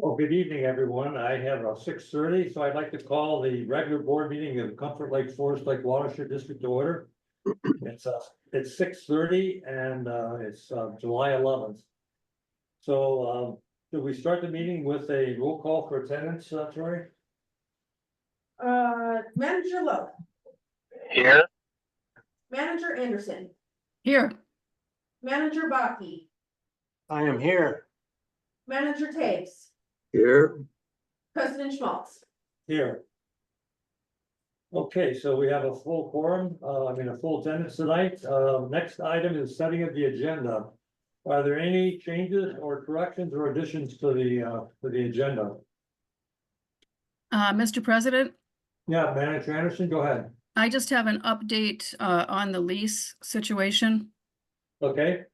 Well, good evening, everyone. I have 6:30, so I'd like to call the regular board meeting of the Comfort Lake Forest Lake Watershed District to order. It's 6:30 and it's July 11th. So do we start the meeting with a roll call for attendance, Troy? Manager Lowe, Here. Manager Anderson, Here. Manager Baki, I am here. Manager Taves, Here. President Schmaltz. Here. Okay, so we have a full quorum, a full attendance tonight. Next item is setting of the agenda. Are there any changes or corrections or additions to the agenda? Mr. President, Yeah, Manager Anderson, go ahead. I just have an update on the lease situation. Okay,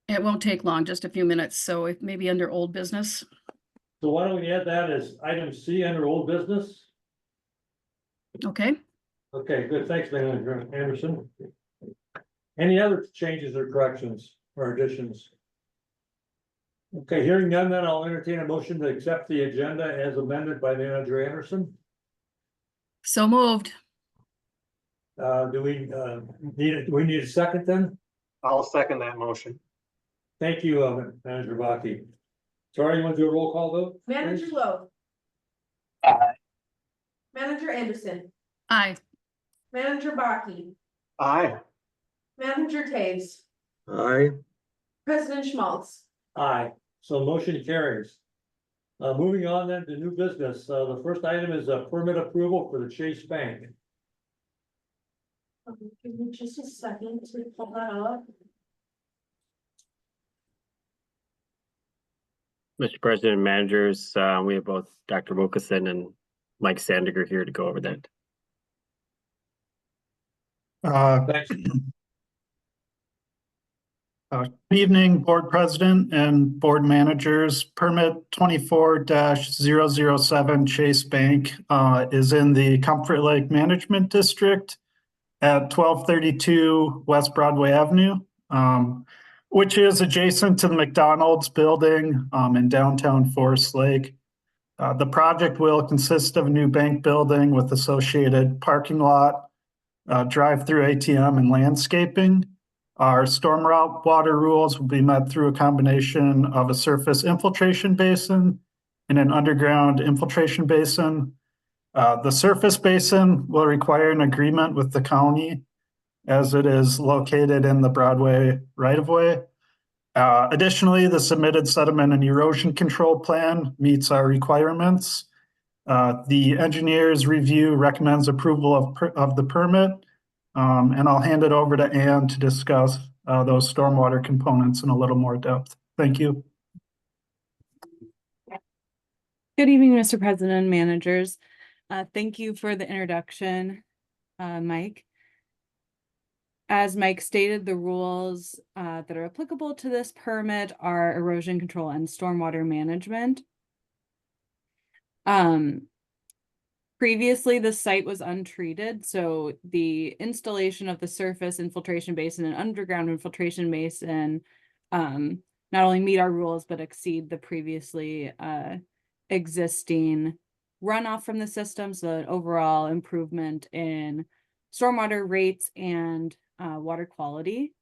It won't take long, just a few minutes, so if maybe under old business. so why don't we add that as item C under old business? Okay, Okay, good, thanks, Manager Anderson. Any other changes or corrections or additions? Okay, hearing none, then I'll entertain a motion to accept the agenda as amended by Manager Anderson. so moved. Do we need a second then? I'll second that motion. Thank you, Manager Baki. Sorry, you want to do a roll call vote? Manager please? Lowe. Aye. Manager Anderson, Aye. Manager Baki, Aye. Manager Taves, Aye. President Schmaltz. Aye, so motion carries. Moving on then to new business, the first item is a permit approval for the Chase Bank. Give me just a second to pull that up. Mr. President and managers, we have both Dr. Wilkeson and Mike Sandiger here to go over that. Thanks. Good evening, Board President and Board Managers. Permit 24-007 Chase Bank is in the Comfort Lake Management District at 1232 West Broadway Avenue, which is adjacent to the McDonald's building in downtown Forest Lake. The project will consist of a new bank building with associated parking lot, drive-through ATM, and landscaping. Our storm water rules will be met through a combination of a surface infiltration basin and an underground infiltration basin. The surface basin will require an agreement with the county as it is located in the Broadway right-of-way. Additionally, the submitted sediment and erosion control plan meets our requirements. The engineer's review recommends approval of the permit. And I'll hand it over to Ann to discuss those stormwater components in a little more depth. Thank you. Good evening, Mr. President and managers. Thank you for the introduction, Mike. As Mike stated, the rules that are applicable to this permit are erosion control and stormwater management. Previously, the site was untreated, so the installation of the surface infiltration basin and underground infiltration basin not only meet our rules, but exceed the previously existing runoff from the system, so an overall improvement in stormwater rates and water quality.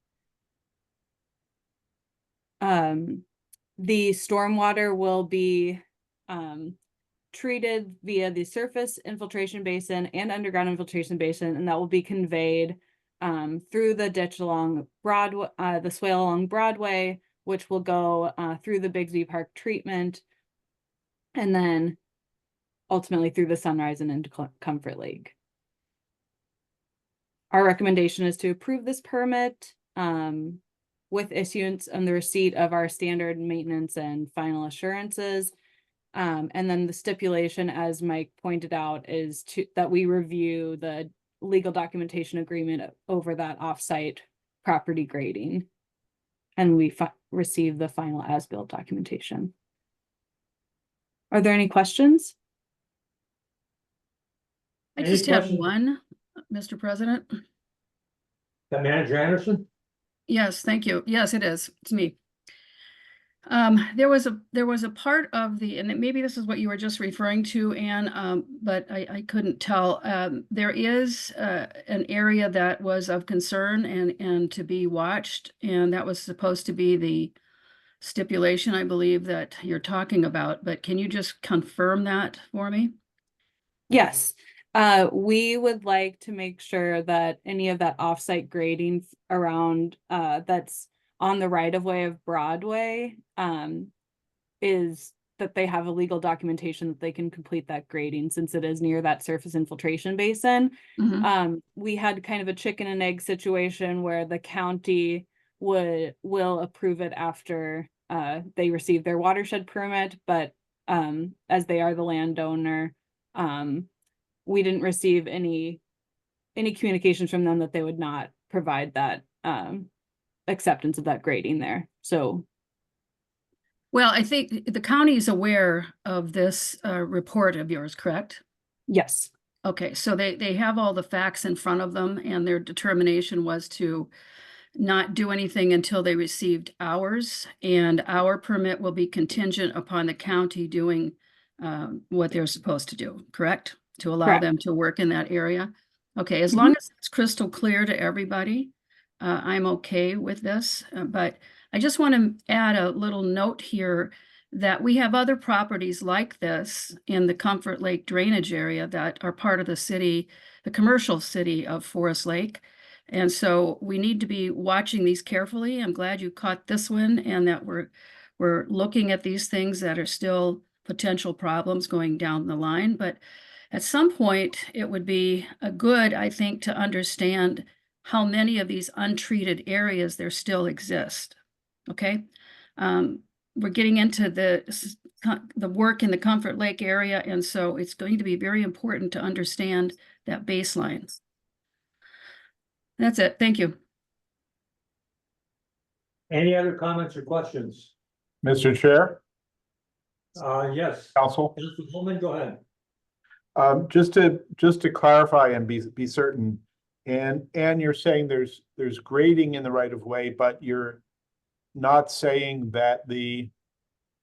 The stormwater will be treated via the surface infiltration basin and underground infiltration basin, and that will be conveyed through the ditch along Broadway, the swale along Broadway, which will go through the Bigsby Park treatment, and then ultimately through the Sunrise and into Comfort Lake. Our recommendation is to approve this permit with issuance and the receipt of our standard maintenance and final assurances. And then the stipulation, as Mike pointed out, is that we review the legal documentation agreement over that offsite property grading. And we receive the final as-built documentation. Are there any questions? I Any just have questions? one, Mr. President. Manager Anderson? Yes, thank you. Yes, it is. It's me. There was a part of the, and maybe this is what you were just referring to, Anne, but I couldn't tell. There is an area that was of concern and to be watched, and that was supposed to be the stipulation, I believe, that you're talking about. But can you just confirm that for me? Yes, we would like to make sure that any of that offsite grading around, that's on the right of way of Broadway, is that they have a legal documentation that they can complete that grading since it is near that surface infiltration basin. Mhm. We had kind of a chicken and egg situation where the county will approve it after they receive their watershed permit, but as they are the landowner, we didn't receive any communications from them that they would not provide that acceptance of that grading there. So Well, I think the county is aware of this report of yours, correct? yes, Okay, so they have all the facts in front of them, and their determination was to not do anything until they received ours, and our permit will be contingent upon the county doing what they're supposed to do, correct? To allow correct. them to work in that area. Okay, as Mhm. long as it's crystal clear to everybody, I'm okay with this, but I just want to add a little note here that we have other properties like this in the Comfort Lake drainage area that are part of the city, the commercial city of Forest Lake. And so we need to be watching these carefully. I'm glad you caught this one and that we're looking at these things that are still potential problems going down the line. But at some point, it would be a good, I think, to understand how many of these untreated areas there still exist. Okay? We're getting into the work in the Comfort Lake area, and so it's going to be very important to understand that baseline. That's it. Thank you. Any other comments or questions? Mr. Chair, Yes, Council, Councilman Holman, go ahead. just to clarify and be certain, and you're saying there's grading in the right of way, but you're not saying that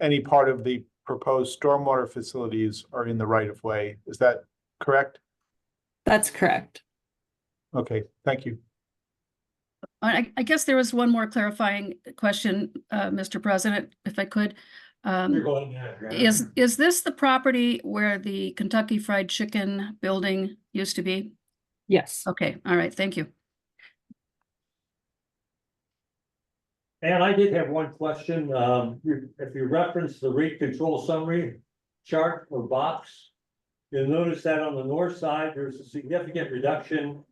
any part of the proposed stormwater facilities are in the right of way. Is that correct? That's correct. Okay, thank you. I guess there was one more clarifying question, Mr. President, if I could. You're going ahead, Grant. Is this the property where the Kentucky Fried Chicken building used to be? Yes. Okay, all right, thank you. And I did have one question. If you reference the rate control summary chart or box, you'll notice that on the north side, there's a significant reduction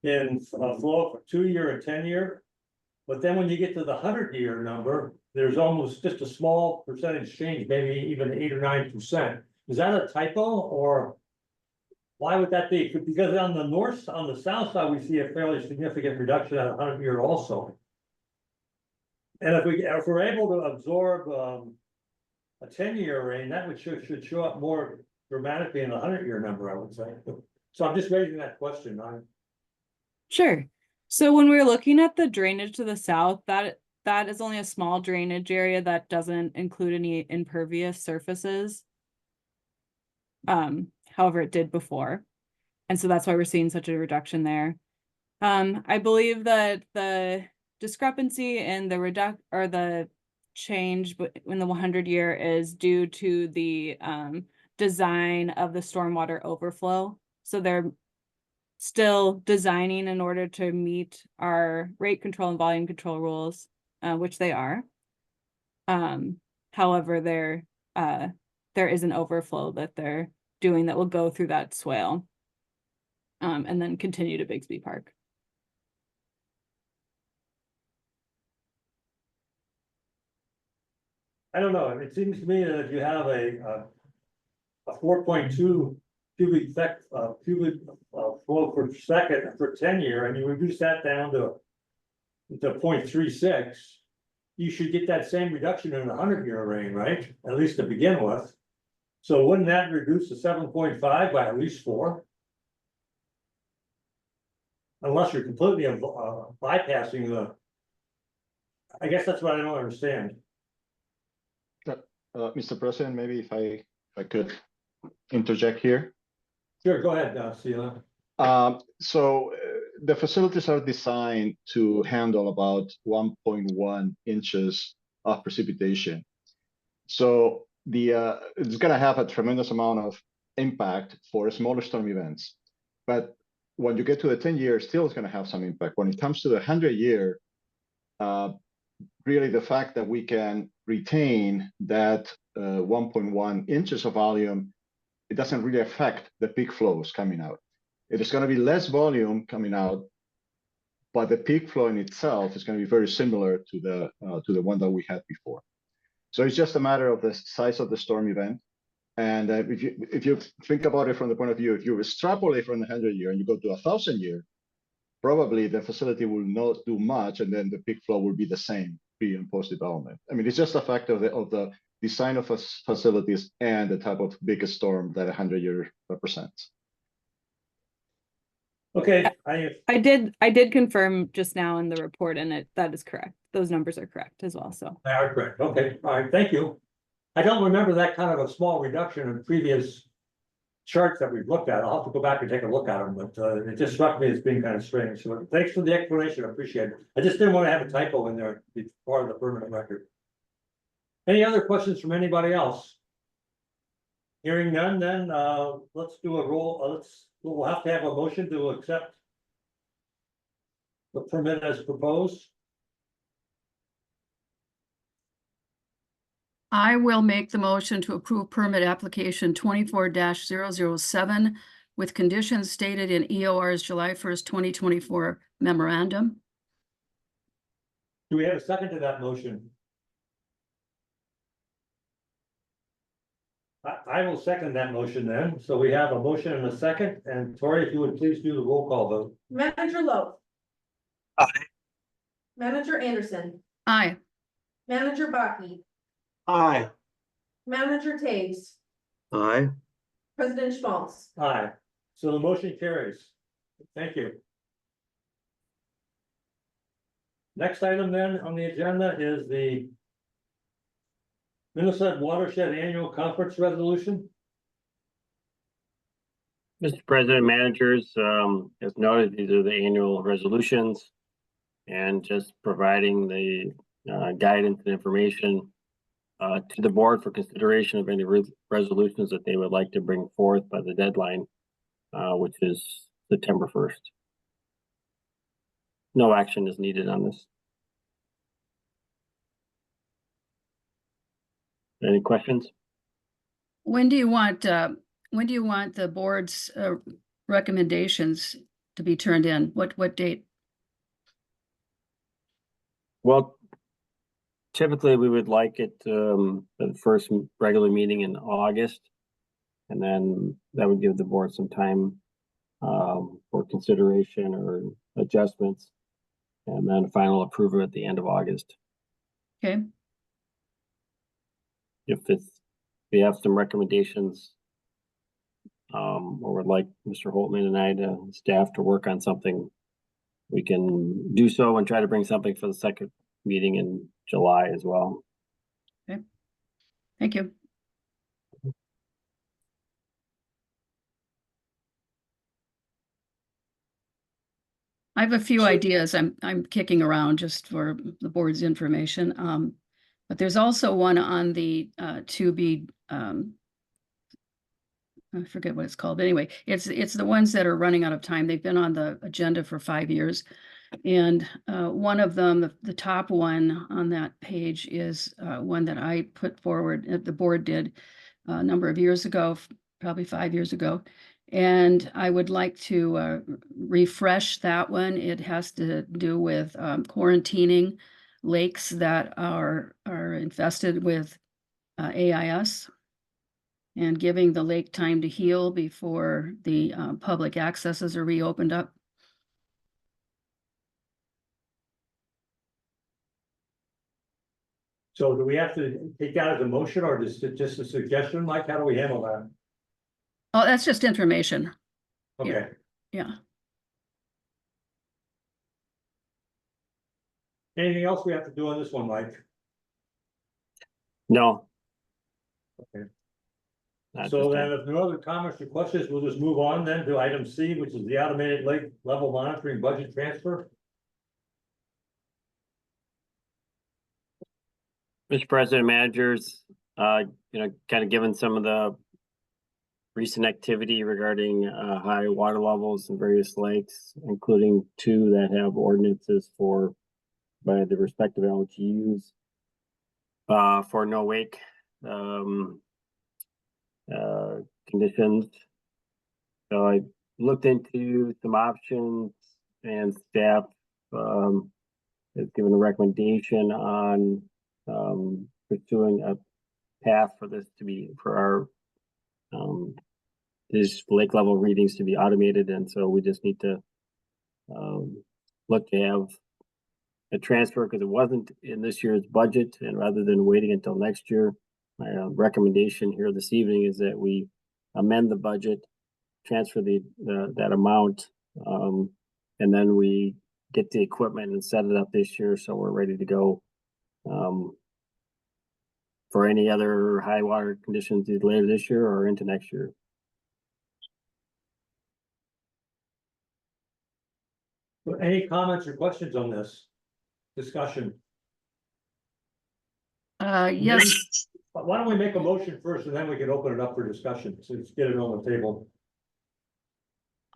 in flow for 2-year and 10-year. But then when you get to the 100-year number, there's almost just a small percentage change, maybe even 8 or 9%. Is that a typo, or why would that be? Because on the south side, we see a fairly significant reduction at 100-year also. And if we're able to absorb a 10-year rain, that should show up more dramatically in the 100-year number, I would say. So I'm just raising that question. Sure. So when we're looking at the drainage to the south, that is only a small drainage area that doesn't include any impervious surfaces. However, it did before. And so that's why we're seeing such a reduction there. I believe that the discrepancy in the change in the 100-year is due to the design of the stormwater overflow. So they're still designing in order to meet our rate control and volume control rules, which they are. However, there is an overflow that they're doing that will go through that swale and then continue to Bigsby Park. I don't know. It seems to me that if you have a 4.2 cubic flow per second for 10-year, and you reduce that down to 0.36, you should get that same reduction in the 100-year rain, right? At least to begin with. So wouldn't that reduce the 7.5 by at least 4? Unless you're completely bypassing I guess that's what I don't understand. Mr. President, maybe if I could interject here. Sure, go ahead, Sheila. The facilities are designed to handle about 1.1 inches of precipitation. So it's going to have a tremendous amount of impact for smaller storm events. But when you get to the 10-year, still it's going to have some impact. When it comes to the 100-year, really the fact that we can retain that 1.1 inches of volume, it doesn't really affect the peak flows coming out. It is going to be less volume coming out, but the peak flow in itself is going to be very similar to the one that we had before. So it's just a matter of the size of the storm event. And if you think about it from the point of view, if you extrapolate from the 100-year and you go to 1,000-year, probably the facility will not do much, and then the peak flow will be the same pre and post development. I mean, it's just a fact of the design of facilities and the type of biggest storm that 100-year represents. Okay, I did confirm just now in the report, and that is correct. Those numbers are correct as well, so. they are correct. Okay, all right, thank you. I don't remember that kind of a small reduction in previous charts that we've looked at. I'll have to go back and take a look at them, but it just struck me as being kind of strange. So thanks for the explanation. I appreciate it. I just didn't want to have a typo in there, be part of the permanent record. Any other questions from anybody else? Hearing none, then let's do a roll. We'll have to have a motion to accept the permit as proposed. I will make the motion to approve permit application 24-007 with conditions stated in EOR's July 1st, 2024 memorandum. Do we have a second to that motion? I will second that motion then. So we have a motion and a second. And Tori, if you would please do the roll call vote. Manager Lowe. Aye. Manager Anderson, Aye. Manager Baki, Aye. Manager Taves, Aye. President Schmaltz. Aye. So the motion carries. Thank you. Next item then on the agenda is the Minnesota Watershed Annual Conference Resolution. Mr. President, managers, as noted, these are the annual resolutions and just providing the guidance and information to the board for consideration of any resolutions that they would like to bring forth by the deadline, which is September 1st. No action is needed on this. Any questions? When do you want the board's recommendations to be turned in? What date? Well, typically we would like it the first regular meeting in August, and then that would give the board some time for consideration or adjustments, and then final approval at the end of August. Okay. If we have some recommendations, or would like Mr. Holtman and I to staff to work on something, we can do so and try to bring something for the second meeting in July as well. Okay. Thank you. I have a few ideas I'm kicking around just for the board's information. But there's also one on the to be I forget what it's called, but anyway, it's the ones that are running out of time. They've been on the agenda for 5 years. And one of them, the top one on that page is one that I put forward, the board did a number of years ago, probably 5 years ago. And I would like to refresh that one. It has to do with quarantining lakes that are infested with AIS and giving the lake time to heal before the public accesses are reopened up. So do we have to take that as a motion or just a suggestion? Like, how do we handle that? Oh, that's just information. Okay, Yeah. Anything else we have to do on this one, Mike? No. Okay. Not So this then time. if no other comments or questions, we'll just move on then to item C, which is the automated lake level monitoring budget transfer. Mr. President, managers, kind of given some of the recent activity regarding high water levels in various lakes, including 2 that have ordinances by the respective LGUs for no wake conditions. So I looked into some options, and staff has given a recommendation on pursuing a path for this to be for our these lake level readings to be automated, and so we just need to look to have a transfer because it wasn't in this year's budget, and rather than waiting until next year, my recommendation here this evening is that we amend the budget, transfer that amount, and then we get the equipment and set it up this year so we're ready to go for any other high water conditions either later this year or into next year. So any comments or questions on this discussion? Yes, Why don't we make a motion first and then we can open it up for discussion, so let's get it on the table.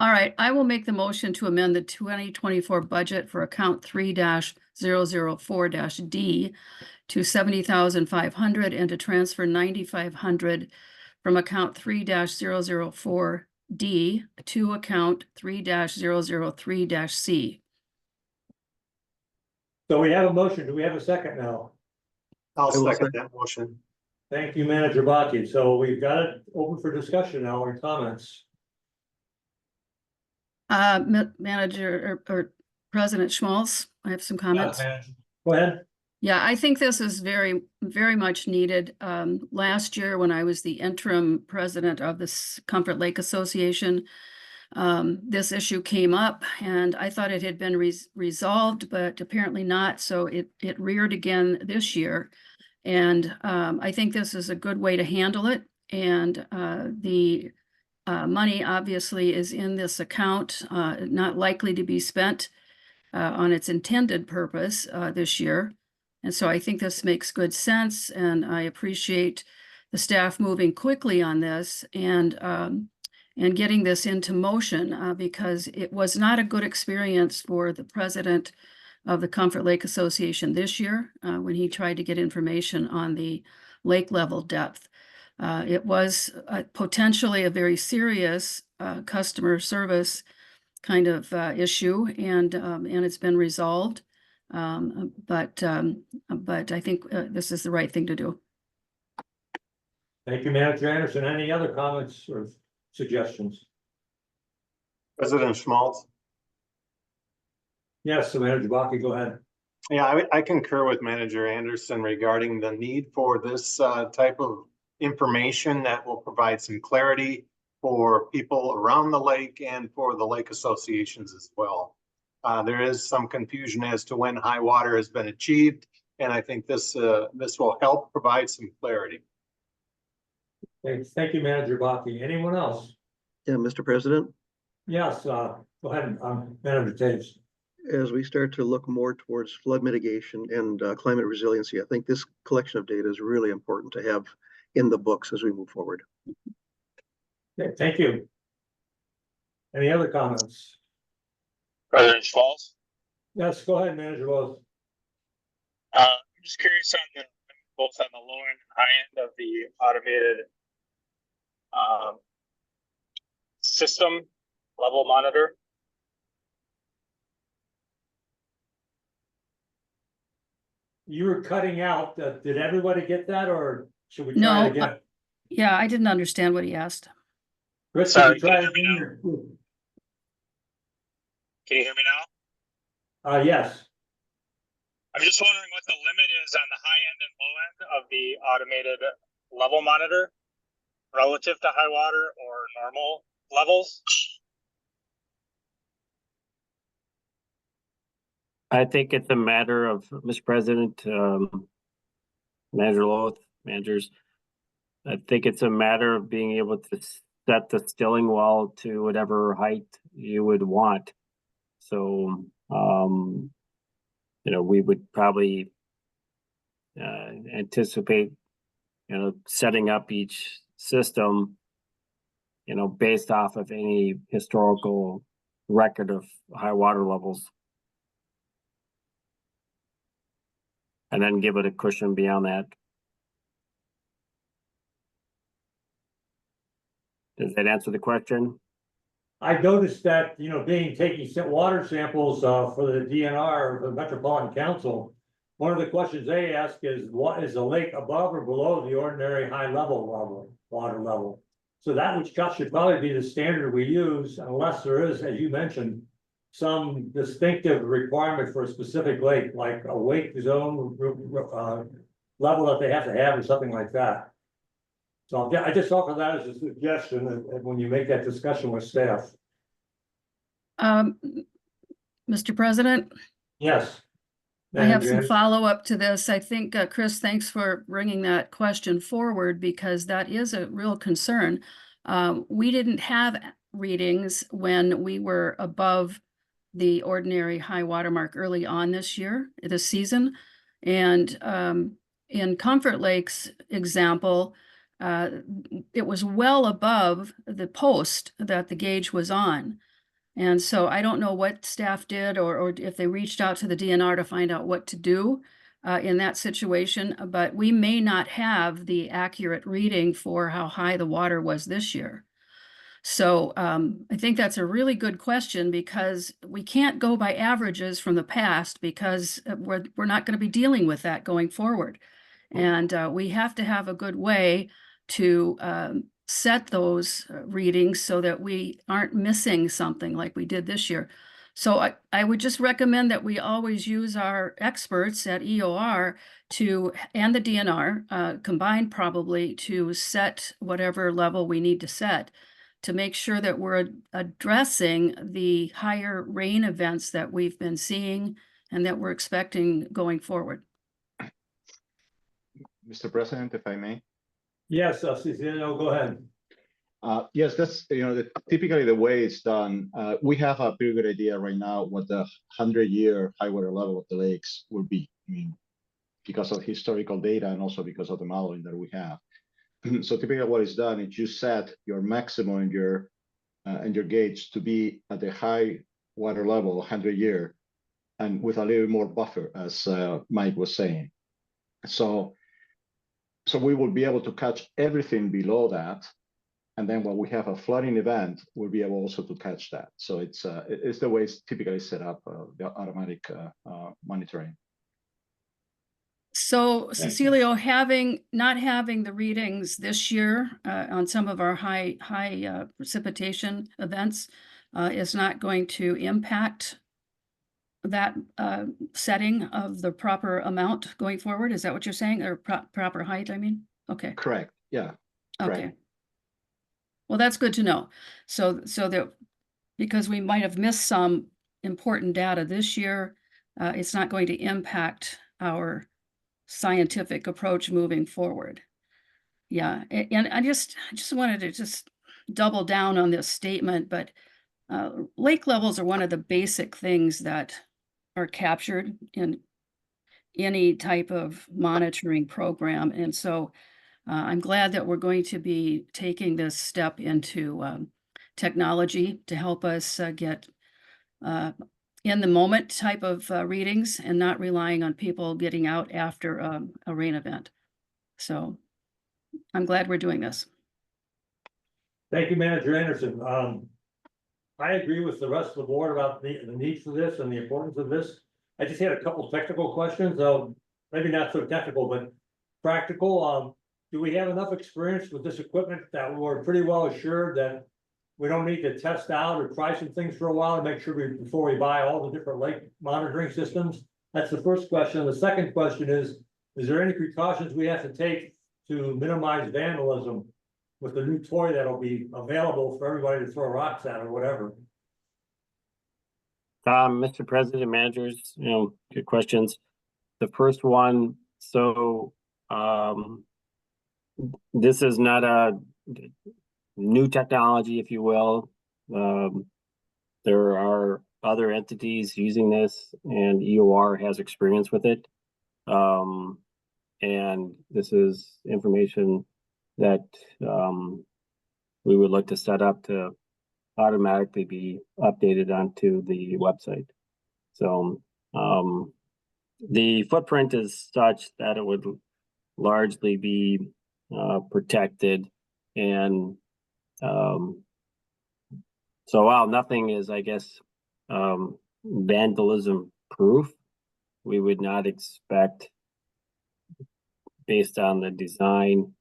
all right, I will make the motion to amend the 2024 budget for account 3-004-D to 70,500 and to transfer 9,500 from account 3-004-D to account 3-003-C. So we have a motion. Do we have a second now? I'll will second that motion. Thank you, Manager Baki. So we've got it open for discussion now or comments. Manager or President Schmaltz, I have some comments. Go ahead. Yeah, I think this is very, very much needed. Last year, when I was the interim president of this Comfort Lake Association, this issue came up and I thought it had been resolved, but apparently not. So it reared again this year. And I think this is a good way to handle it. And the money obviously is in this account, not likely to be spent on its intended purpose this year. And so I think this makes good sense, and I appreciate the staff moving quickly on this and getting this into motion because it was not a good experience for the president of the Comfort Lake Association this year when he tried to get information on the lake level depth. It was potentially a very serious customer service kind of issue, and it's been resolved. But I think this is the right thing to do. Thank you, Manager Anderson. Any other comments or suggestions? President Schmaltz. Yes, so Manager Baki, go ahead. Yeah, I concur with Manager Anderson regarding the need for this type of information that will provide some clarity for people around the lake and for the lake associations as well. There is some confusion as to when high water has been achieved, and I think this will help provide some clarity. Thank you, Manager Baki. Anyone else? Yeah, Mr. President, Yes, go ahead, Manager Taves. as we start to look more towards flood mitigation and climate resiliency, I think this collection of data is really important to have in the books as we move forward. Okay, thank you. Any other comments? President Schmaltz. Yes, go ahead, Manager Rose. I'm just curious on both on the low end and high end of the automated system level monitor. You were cutting out. Did everybody get that, or should we try No, it again? Yeah, I didn't understand what he asked. Chris, Sorry, should we try can it you hear again? Can you hear me now? Yes. I'm just wondering what the limit is on the high end and low end of the automated level monitor relative to high water or normal levels. I think it's a matter of, Mr. President, Manager Loth, managers. I think it's a matter of being able to set the stilling wall to whatever height you would want. So, we would probably anticipate, setting up each system, based off of any historical record of high water levels. And then give it a cushion beyond that. Does that answer the question? I noticed that, taking water samples for the DNR, the Metropolitan Council. One of the questions they ask is, what is the lake above or below the ordinary water level? So that which should probably be the standard we use, unless there is, as you mentioned, some distinctive requirement for a specific lake, like a wake zone level that they have to have or something like that. So I just offer that as a suggestion when you make that discussion with staff. Mr. President, Yes. I have some Manager. follow-up to this. I think, Chris, thanks for bringing that question forward because that is a real concern. We didn't have readings when we were above the ordinary high water mark early on this season. And in Comfort Lake's example, it was well above the post that the gauge was on. And so I don't know what staff did or if they reached out to the DNR to find out what to do in that situation, but we may not have the accurate reading for how high the water was this year. So I think that's a really good question because we can't go by averages from the past because we're not going to be dealing with that going forward. And we have to have a good way to set those readings so that we aren't missing something like we did this year. So I would just recommend that we always use our experts at EOR and the DNR combined probably to set whatever level we need to set to make sure that we're addressing the higher rain events that we've been seeing and that we're expecting going forward. Mr. President, if I may. Yes, Cecilio, go ahead. Yes, that's, typically the way it's done. We have a pretty good idea right now what the 100-year high water level of the lakes will be. I mean, because of historical data and also because of the modeling that we have. So typically what is done is you set your maximum and your gauge to be at the high water level 100-year and with a little more buffer, as Mike was saying. So we will be able to catch everything below that. And then when we have a flooding event, we'll be able also to catch that. So it's the way it's typically set up, the automatic monitoring. So Cecilio, not having the readings this year on some of our high precipitation events is not going to impact that setting of the proper amount going forward. Is that what you're saying? Or proper height, I mean? Okay. Correct. Yeah. Okay. Correct. Well, that's good to know. So that because we might have missed some important data this year, it's not going to impact our scientific approach moving forward. Yeah, and I just wanted to just double down on this statement, but lake levels are one of the basic things that are captured in any type of monitoring program. And so I'm glad that we're going to be taking this step into technology to help us get in the moment type of readings and not relying on people getting out after a rain event. So I'm glad we're doing this. Thank you, Manager Anderson. I agree with the rest of the board about the need for this and the importance of this. I just had a couple technical questions, maybe not so technical, but practical. Do we have enough experience with this equipment that we're pretty well assured that we don't need to test out or try some things for a while to make sure before we buy all the different lake monitoring systems? That's the first question. The second question is there any precautions we have to take to minimize vandalism with the new toy that'll be available for everybody to throw rocks at or whatever? Mr. President, managers, good questions. The first one, so, this is not a new technology, if you will. There are other entities using this and EOR has experience with it. And this is information that, we would like to set up to automatically be updated onto the website. So, the footprint is such that it would largely be protected and so while nothing is, I guess, vandalism proof, we would not expect, based on the design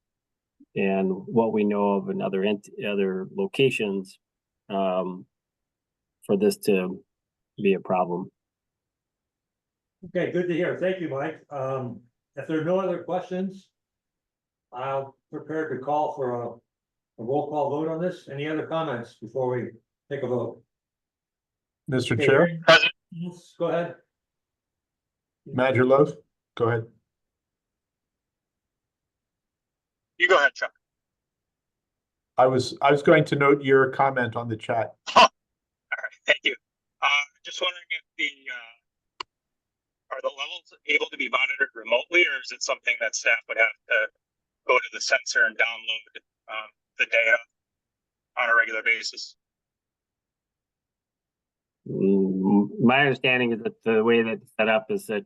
and what we know of in other locations, for this to be a problem. Okay, good to hear. Thank you, Mike. If there are no other questions, I'll prepare to call for a roll call vote on this. Any other comments before we take a vote? Mr. Okay, Chair, hearing- Yes, go ahead. Manager Lowe, go ahead. You go ahead, Chuck. I was going to note your comment on the chat. All right, thank you. Just wondering if are the levels able to be monitored remotely, or is it something that staff would have to go to the sensor and download the data on a regular basis? My understanding is that the way that it's set up is that,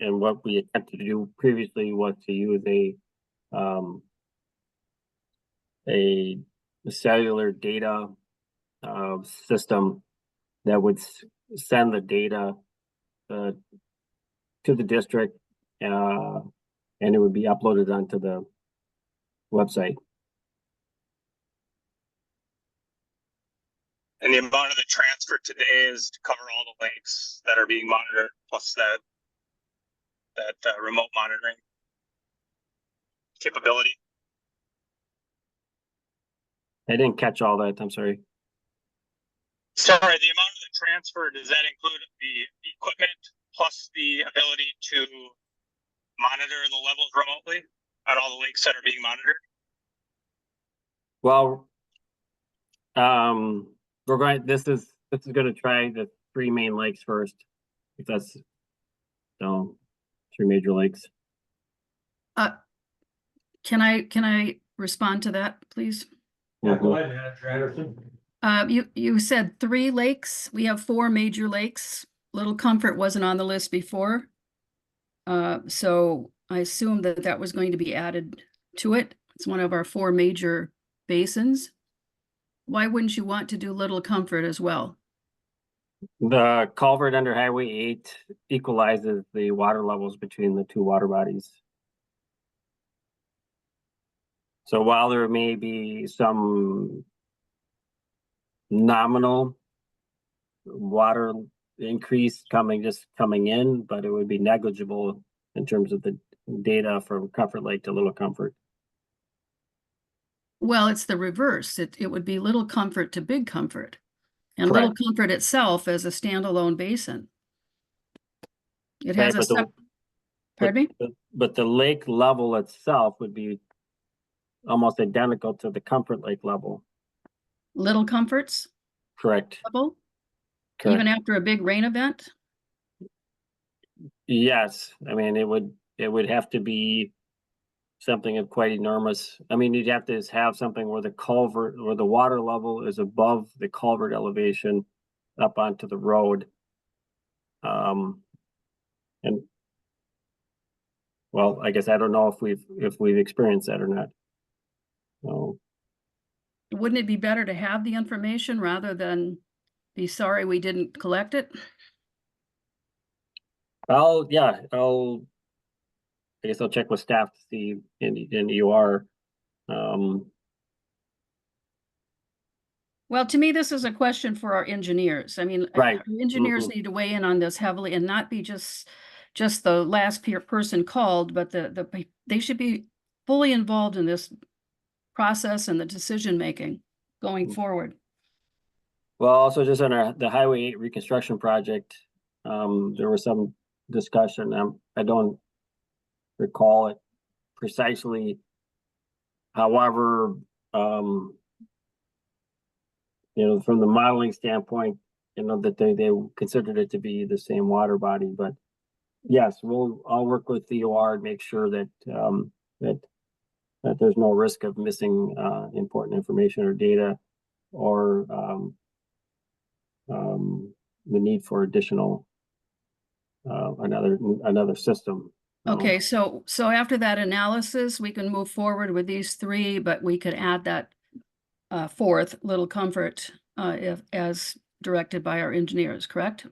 and what we attempted to do previously was to use a cellular data system that would send the data to the district, and it would be uploaded onto the website. And the amount of the transfer today is to cover all the lakes that are being monitored, plus that remote monitoring capability. I didn't catch all that. I'm sorry. Sorry, the amount of the transfer, does that include the equipment plus the ability to monitor the levels remotely on all the lakes that are being monitored? Well, we're going. This is going to try the 3 main lakes first. If that's 3 major lakes. Can I respond to that, please? Yeah, go ahead, Manager Anderson. You said 3 lakes. We have 4 major lakes. Little Comfort wasn't on the list before. So I assumed that was going to be added to it. It's one of our 4 major basins. Why wouldn't you want to do Little Comfort as well? The culvert under Highway 8 equalizes the water levels between the 2 water bodies. So while there may be some nominal water increase coming in, but it would be negligible in terms of the data from Comfort Lake to Little Comfort. Well, it's the reverse. It would be Little Comfort to Big Comfort, and Correct. Little Comfort itself as a standalone basin. It has Right, a pardon me? But the lake level itself would be almost identical to the Comfort Lake level. Little Comfort's Correct. level, Correct. even after a big rain event. Yes, I mean, it would have to be something of quite enormous. I mean, you'd have to have something where the culvert or the water level is above the culvert elevation up onto the road. And well, I guess I don't know if we've experienced that or not. So Wouldn't it be better to have the information rather than be sorry we didn't collect it? I guess I'll check with staff to see in EOR. Well, to me, this is a question for our engineers. I mean, Right. our engineers need to weigh in on this heavily and not be just the last person called, but they should be fully involved in this process and the decision making going forward. Well, also just on the Highway 8 reconstruction project, there was some discussion. I don't recall it precisely. However, from the modeling standpoint, that they considered it to be the same water body, but yes, I'll work with DOR and make sure that that there's no risk of missing important information or data, or the need for additional another system. Okay, so after that analysis, we can move forward with these three, but we could add that fourth, Little Comfort, if as directed by our engineers, correct?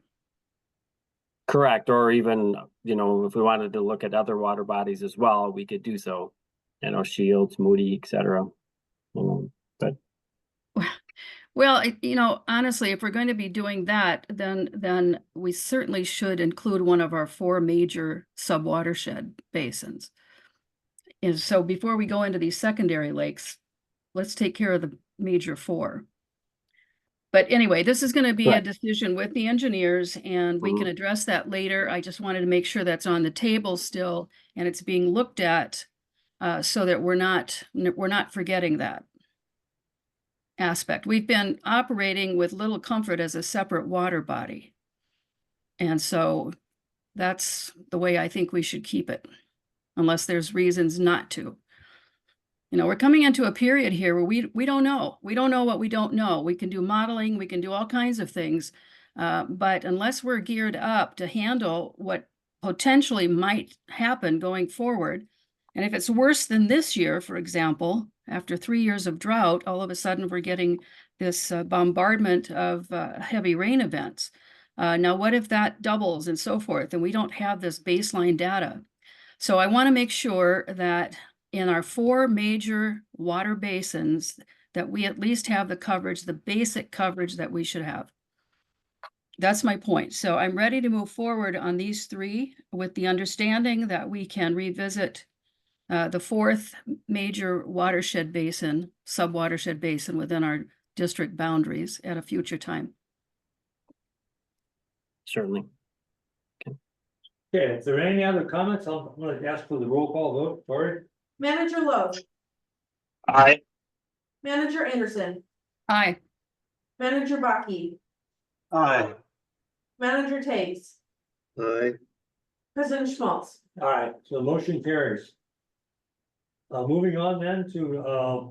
Correct, or even, if we wanted to look at other water bodies as well, we could do so. Shields, Moody, etc. But Well, honestly, if we're going to be doing that, then we certainly should include one of our 4 major subwatershed basins. And so before we go into these secondary lakes, let's take care of the major 4. But anyway, this is going to be a decision with the engineers, and we can address that later. I just wanted to make sure that's on the table still, and it's being looked at, so that we're not forgetting that aspect. We've been operating with Little Comfort as a separate water body. And so that's the way I think we should keep it, unless there's reasons not to. We're coming into a period here where we don't know. We don't know what we don't know. We can do modeling, we can do all kinds of things. But unless we're geared up to handle what potentially might happen going forward, and if it's worse than this year, for example, after 3 years of drought, all of a sudden we're getting this bombardment of heavy rain events. Now, what if that doubles and so forth, and we don't have this baseline data? So I want to make sure that in our 4 major water basins, that we at least have the coverage, the basic coverage that we should have. That's my point. So I'm ready to move forward on these 3 with the understanding that we can revisit the 4th major watershed basin, subwatershed basin within our district boundaries at a future time. certainly. Okay, if there are any other comments, I'm going to ask for the roll call vote. Tori? Manager Lowe, Aye. Manager Anderson, Aye. Manager Baki, Aye. Manager Taves, Aye. President Schmaltz. All right, so the motion carries. Moving on then to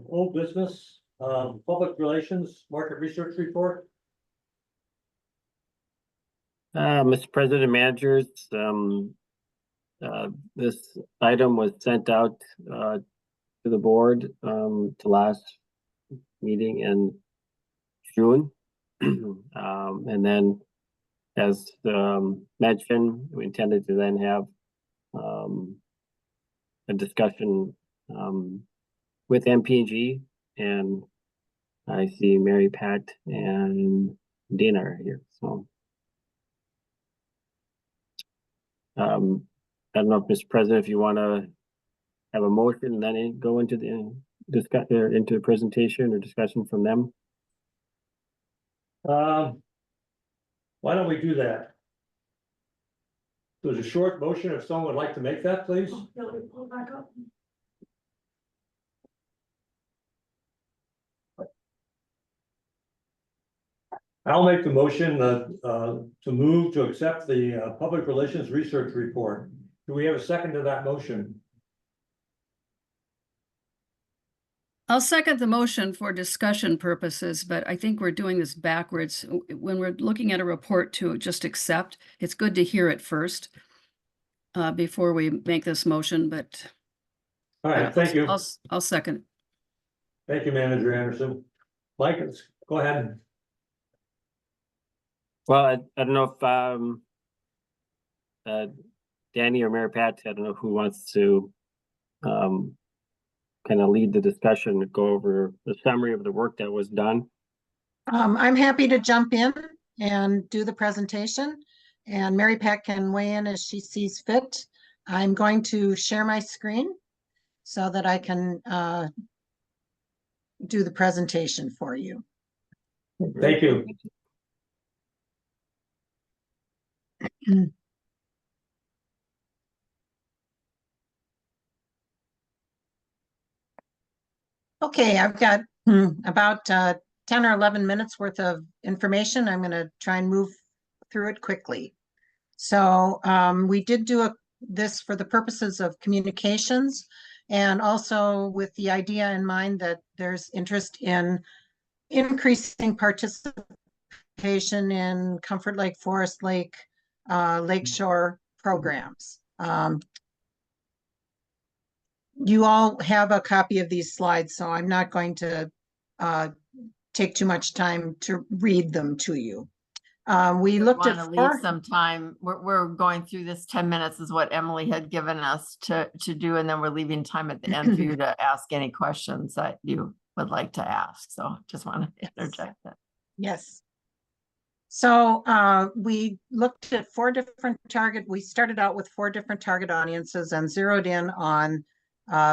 old business, public relations, market research report. Mr. President, managers, this item was sent out to the board to last meeting in June. And then, as mentioned, we intended to then have a discussion with MPG, and I see Mary Pat and Dana are here, so. I don't know if Mr. President, if you want to have a motion and then go into the into the presentation or discussion from them. Why don't we do that? There's a short motion, if someone would like to make that, please. I'll make the motion to move to accept the public relations research report. Do we have a second to that motion? I'll second the motion for discussion purposes, but I think we're doing this backwards. When we're looking at a report to just accept, it's good to hear it first before we make this motion, but. All right, thank you. I'll second. Thank you, Manager Anderson. Mike, go ahead. Well, I don't know if Danny or Mary Pat, I don't know who wants to kind of lead the discussion, go over the summary of the work that was done. I'm happy to jump in and do the presentation, and Mary Pat can weigh in as she sees fit. I'm going to share my screen so that I can do the presentation for you. Thank you. Okay, I've got about 10 or 11 minutes worth of information. I'm going to try and move through it quickly. So we did do this for the purposes of communications and also with the idea in mind that there's interest in increasing participation in Comfort Lake, Forest Lake, Lakeshore programs. You all have a copy of these slides, so I'm not going to take too much time to read them to you. We looked at leave some time. We're going through this 10 minutes is what Emily had given us to do, and then we're leaving time at the end for you to ask any questions that you would like to ask. So just want to interject that. Yes. So we looked at we started out with 4 different target audiences and zeroed in on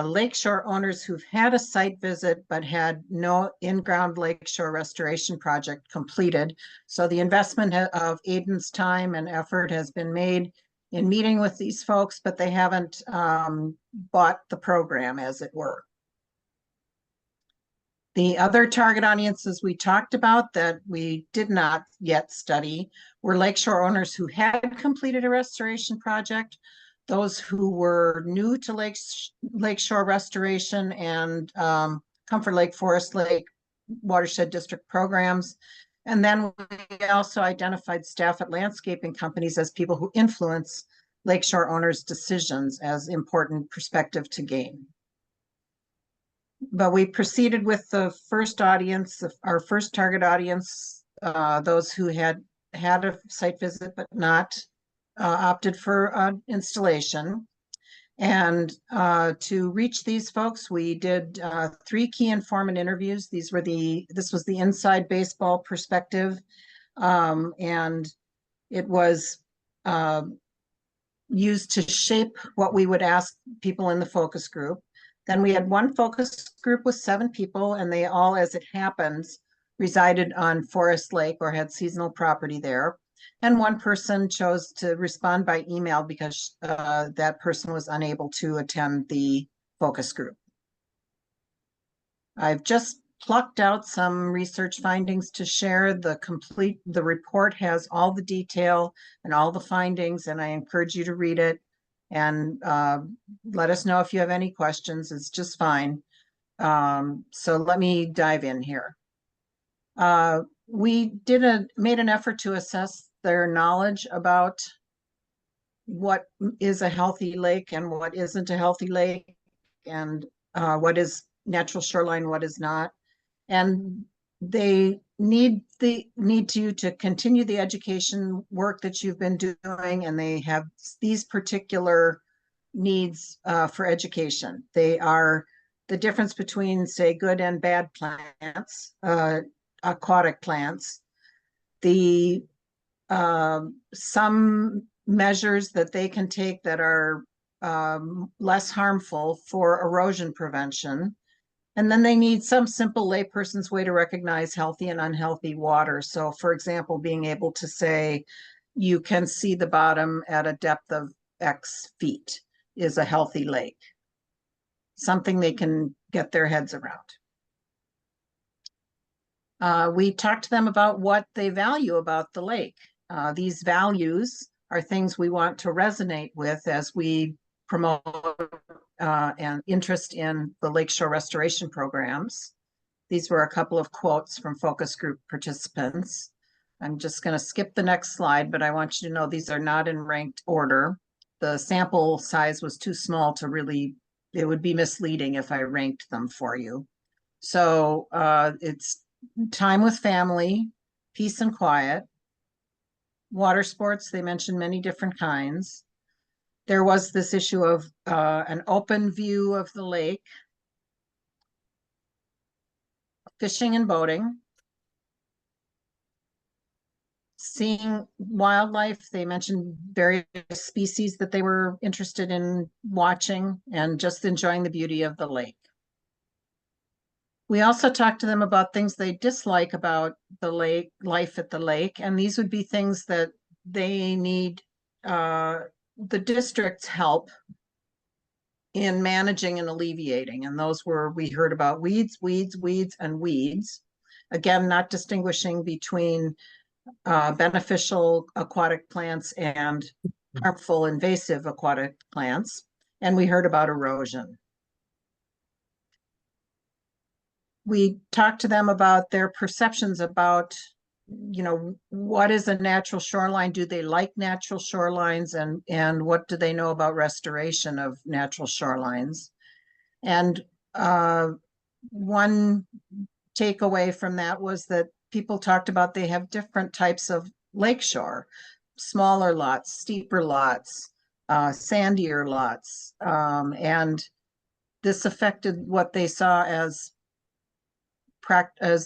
lakeshore owners who've had a site visit but had no in-ground lakeshore restoration project completed. So the investment of Aiden's time and effort has been made in meeting with these folks, but they haven't bought the program, as it were. The other target audiences we talked about that we did not yet study were lakeshore owners who had completed a restoration project, those who were new to lakeshore restoration and Comfort Lake, Forest Lake Watershed District programs. And then we also identified staff at landscaping companies as people who influence lakeshore owners' decisions as important perspective to gain. But we proceeded with the first audience, our first target audience, those who had a site visit but not opted for installation. And to reach these folks, we did 3 key informant interviews. This was the inside baseball perspective. And it was used to shape what we would ask people in the focus group. Then we had one focus group with 7 people, and they all, as it happens, resided on Forest Lake or had seasonal property there. And one person chose to respond by email because that person was unable to attend the focus group. I've just plucked out some research findings to share. The report has all the detail and all the findings, and I encourage you to read it and let us know if you have any questions. It's just fine. So let me dive in here. We made an effort to assess their knowledge about what is a healthy lake and what isn't a healthy lake, and what is natural shoreline, what is not. And they need you to continue the education work that you've been doing, and they have these particular needs for education. They are the difference between, say, good and bad plants, aquatic plants, the some measures that they can take that are less harmful for erosion prevention. And then they need some simple layperson's way to recognize healthy and unhealthy water. So for example, being able to say, you can see the bottom at a depth of X feet is a healthy lake. Something they can get their heads around. We talked to them about what they value about the lake. These values are things we want to resonate with as we promote and interest in the lakeshore restoration programs. These were a couple of quotes from focus group participants. I'm just going to skip the next slide, but I want you to know these are not in ranked order. The sample size was too small to really, it would be misleading if I ranked them for you. So it's time with family, peace and quiet, water sports, they mentioned many different kinds. There was this issue of an open view of the lake, fishing and boating, seeing wildlife. They mentioned various species that they were interested in watching and just enjoying the beauty of the lake. We also talked to them about things they dislike about the lake, life at the lake, and these would be things that they need the district's help in managing and alleviating. And those were, we heard about weeds, and weeds. Again, not distinguishing between beneficial aquatic plants and harmful invasive aquatic plants. And we heard about erosion. We talked to them about their perceptions about, you know, what is a natural shoreline? Do they like natural shorelines? And what do they know about restoration of natural shorelines? And one takeaway from that was that people talked about they have different types of lakeshore, smaller lots, steeper lots, sandier lots. And this affected what they saw as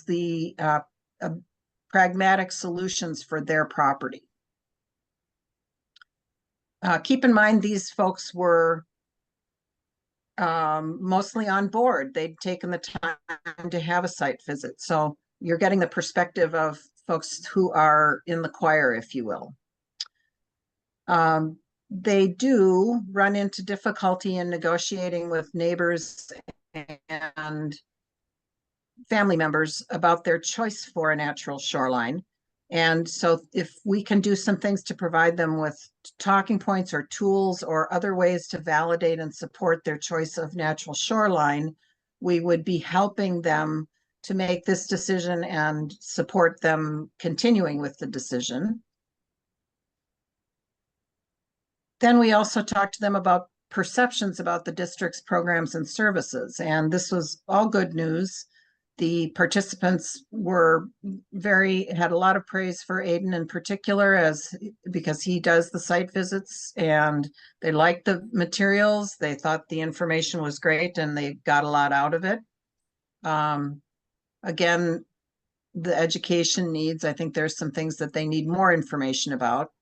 the pragmatic solutions for their property. Keep in mind, these folks were mostly on board. They'd taken the time to have a site visit. So you're getting the perspective of folks who are in the choir, if you will. They do run into difficulty in negotiating with neighbors and family members about their choice for a natural shoreline. And so if we can do some things to provide them with talking points or tools or other ways to validate and support their choice of natural shoreline, we would be helping them to make this decision and support them continuing with the decision. Then we also talked to them about perceptions about the district's programs and services. And this was all good news. The participants were had a lot of praise for Aiden in particular, because he does the site visits and they liked the materials. They thought the information was great and they got a lot out of it. Again, the education needs, I think there's some things that they need more information about.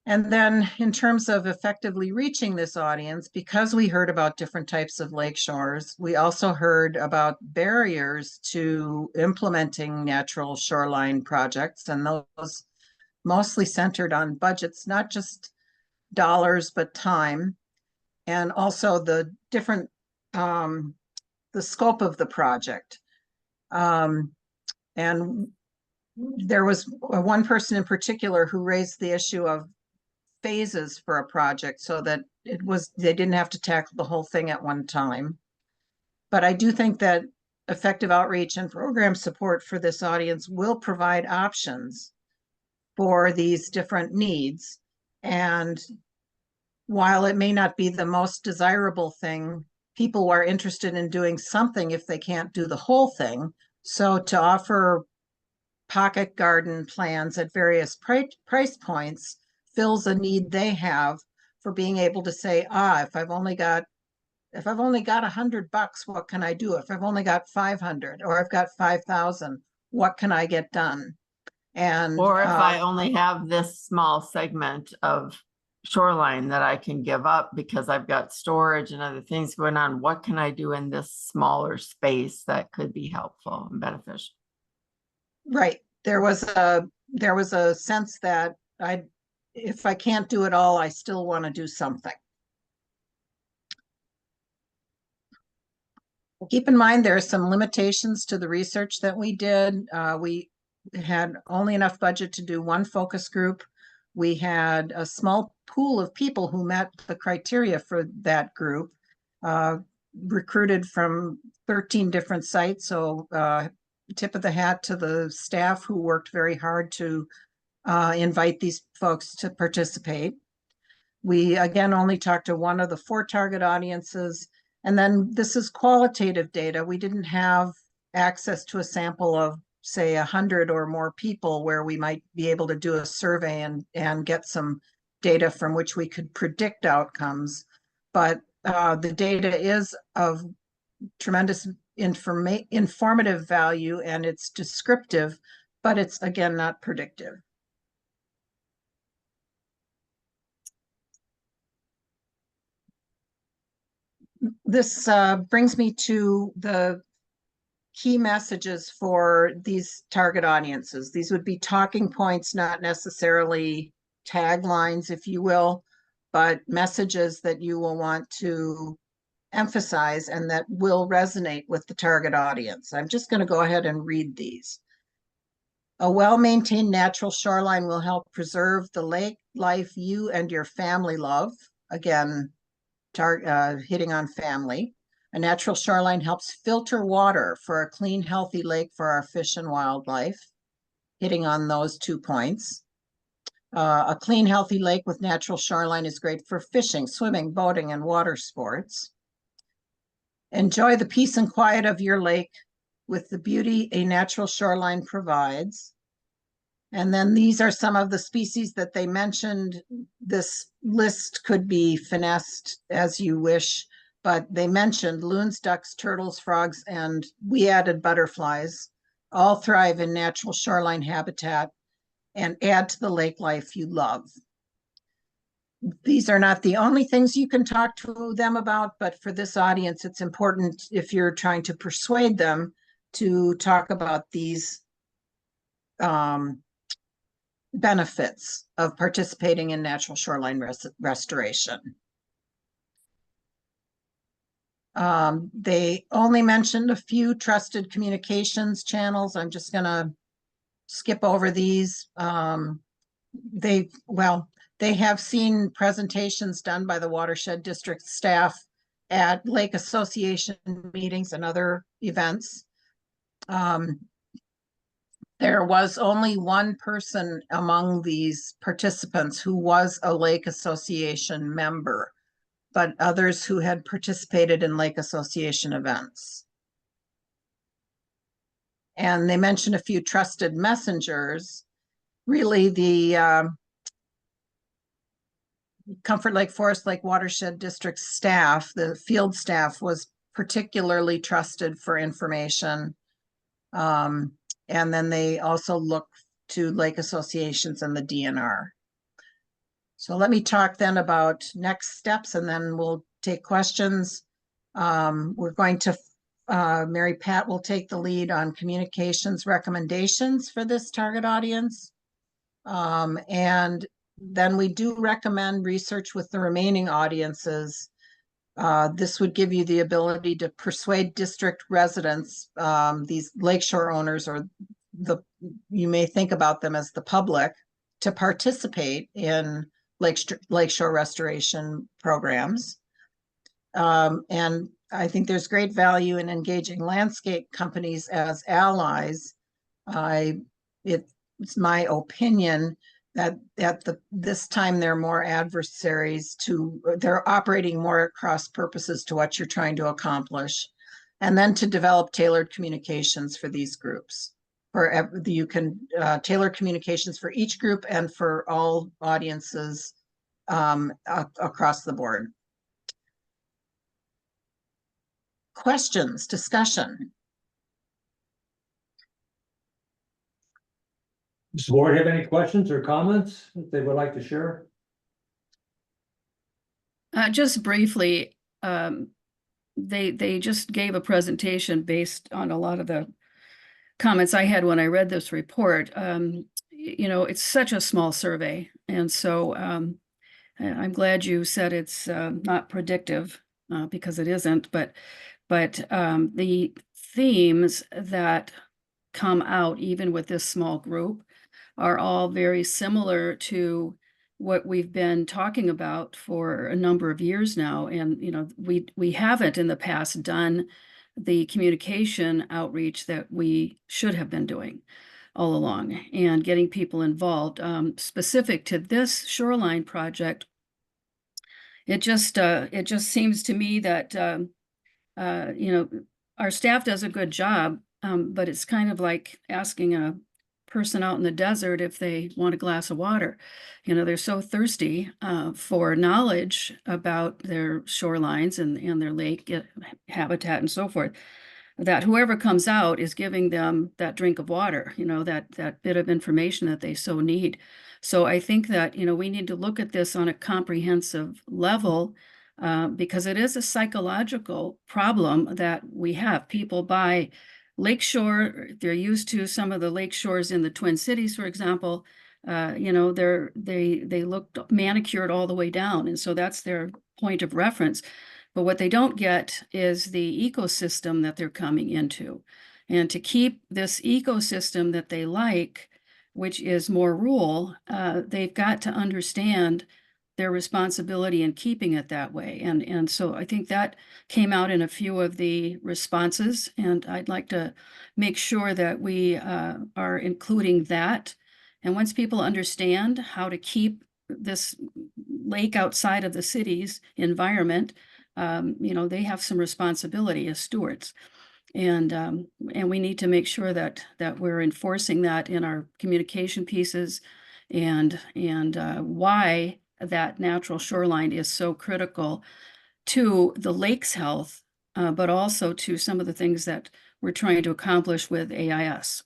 And then in terms of effectively reaching this audience, because we heard about different types of lake shores, we also heard about barriers to implementing natural shoreline projects, and those mostly centered on budgets, not just dollars, but time, and also the different, the scope of the project. And there was one person in particular who raised the issue of phases for a project so that they didn't have to tackle the whole thing at one time. But I do think that effective outreach and program support for this audience will provide options for these different needs. And while it may not be the most desirable thing, people are interested in doing something if they can't do the whole thing. So to offer pocket garden plans at various price points fills a need they have for being able to say, if I've only got $100, what can I do? If I've only got 500 or I've got 5,000, what can I get done? And or if I only have this small segment of shoreline that I can give up because I've got storage and other things going on, what can I do in this smaller space that could be helpful and beneficial? Right. There was a sense that if I can't do it all, I still want to do something. Keep in mind, there are some limitations to the research that we did. We had only enough budget to do one focus group. We had a small pool of people who met the criteria for that group, recruited from 13 different sites. So tip of the hat to the staff who worked very hard to invite these folks to participate. We again only talked to one of the 4 target audiences. And then this is qualitative data. We didn't have access to a sample of, say, 100 or more people where we might be able to do a survey and get some data from which we could predict outcomes. But the data is of tremendous informative value, and it's descriptive, but it's again not predictive. This brings me to the key messages for these target audiences. These would be talking points, not necessarily taglines, if you will, but messages that you will want to emphasize and that will resonate with the target audience. I'm just going to go ahead and read these. A well-maintained natural shoreline will help preserve the lake life you and your family love. Again, hitting on family. A natural shoreline helps filter water for a clean, healthy lake for our fish and wildlife. Hitting on those 2 points. A clean, healthy lake with natural shoreline is great for fishing, swimming, boating, and water sports. Enjoy the peace and quiet of your lake with the beauty a natural shoreline provides. And then these are some of the species that they mentioned. This list could be finessed as you wish, but they mentioned loons, ducks, turtles, frogs, and we added butterflies. All thrive in natural shoreline habitat and add to the lake life you love. These are not the only things you can talk to them about, but for this audience, it's important if you're trying to persuade them to talk about these benefits of participating in natural shoreline restoration. They only mentioned a few trusted communications channels. I'm just gonna skip over these. They have seen presentations done by the Watershed District staff at Lake Association meetings and other events. There was only one person among these participants who was a Lake Association member, but others who had participated in Lake Association events. And they mentioned a few trusted messengers. Really, the Comfort Lake, Forest Lake Watershed District staff, the field staff, was particularly trusted for information. And then they also look to lake associations and the DNR. So let me talk then about next steps, and then we'll take questions. We're going to, Mary Pat will take the lead on communications recommendations for this target audience. And then we do recommend research with the remaining audiences. This would give you the ability to persuade district residents, these lakeshore owners, or you may think about them as the public, to participate in lakeshore restoration programs. And I think there's great value in engaging landscape companies as allies. It's my opinion that at this time they're more adversaries they're operating more at cross purposes to what you're trying to accomplish. And then to develop tailored communications for these groups. You can tailor communications for each group and for all audiences across the board. Questions, discussion? Does the board have any questions or comments that they would like to share? Just briefly, they just gave a presentation based on a lot of the comments I had when I read this report. You know, it's such a small survey, and so I'm glad you said it's not predictive, because it isn't. But the themes that come out, even with this small group, are all very similar to what we've been talking about for a number of years now. And, you know, we haven't in the past done the communication outreach that we should have been doing all along and getting people involved. Specific to this shoreline project, it just seems to me that, you know, our staff does a good job, but it's kind of like asking a person out in the desert if they want a glass of water. You know, they're so thirsty for knowledge about their shorelines and their lake habitat and so forth, that whoever comes out is giving them that drink of water, you know, that bit of information that they so need. So I think that, you know, we need to look at this on a comprehensive level, because it is a psychological problem that we have. People buy lakeshore, they're used to some of the lake shores in the Twin Cities, for example. You know, they look manicured all the way down, and so that's their point of reference. But what they don't get is the ecosystem that they're coming into. And to keep this ecosystem that they like, which is more rural, they've got to understand their responsibility in keeping it that way. And so I think that came out in a few of the responses, and I'd like to make sure that we are including that. And once people understand how to keep this lake outside of the city's environment, you know, they have some responsibility as stewards. And we need to make sure that we're enforcing that in our communication pieces, and why that natural shoreline is so critical to the lake's health, but also to some of the things that we're trying to accomplish with AIS.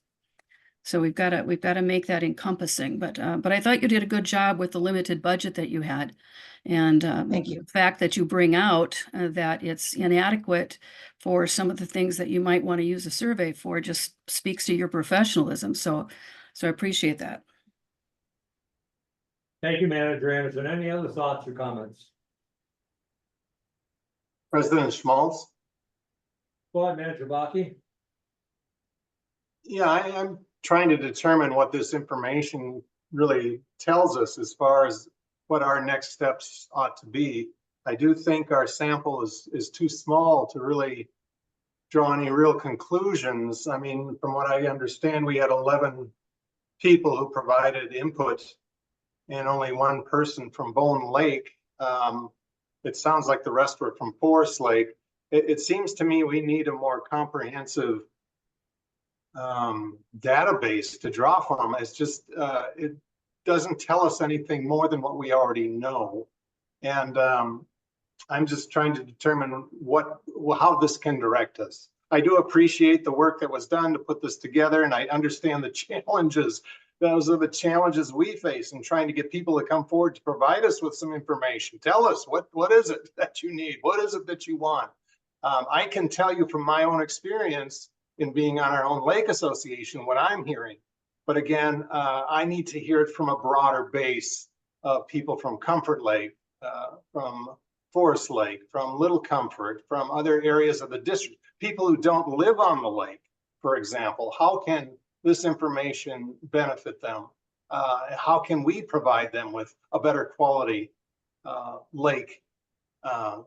So we've got to make that encompassing. But I thought you did a good job with the limited budget that you had, and Thank you. the fact that you bring out that it's inadequate for some of the things that you might want to use a survey for just speaks to your professionalism. So I appreciate that. Thank you, Manager Anderson. Any other thoughts or comments? President Schmaltz? Go ahead, Manager Baki. Yeah, I'm trying to determine what this information really tells us as far as what our next steps ought to be. I do think our sample is too small to really draw any real conclusions. I mean, from what I understand, we had 11 people who provided input and only one person from Bone Lake. It sounds like the rest were from Forest Lake. It seems to me we need a more comprehensive database to draw from. It's just, it doesn't tell us anything more than what we already know. And I'm just trying to determine how this can direct us. I do appreciate the work that was done to put this together, and I understand the challenges. Those are the challenges we face in trying to get people to come forward to provide us with some information. Tell us what is it that you need? What is it that you want? I can tell you from my own experience in being on our own lake association what I'm hearing. But again, I need to hear it from a broader base of people from Comfort Lake, from Forest Lake, from Little Comfort, from other areas of the district, people who don't live on the lake, for example. How can this information benefit them? How can we provide them with a better quality lake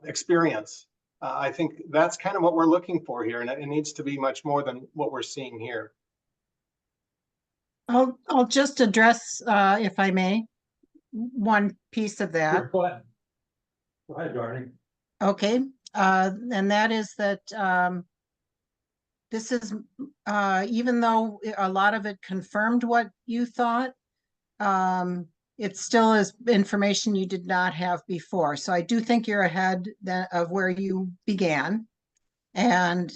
experience? I think that's kind of what we're looking for here, and it needs to be much more than what we're seeing here. I'll just address, if I may, one piece of that. Sure, go ahead. Go ahead, Darnie. Okay, and that is that this is, even though a lot of it confirmed what you thought, it still is information you did not have before. So I do think you're ahead of where you began. And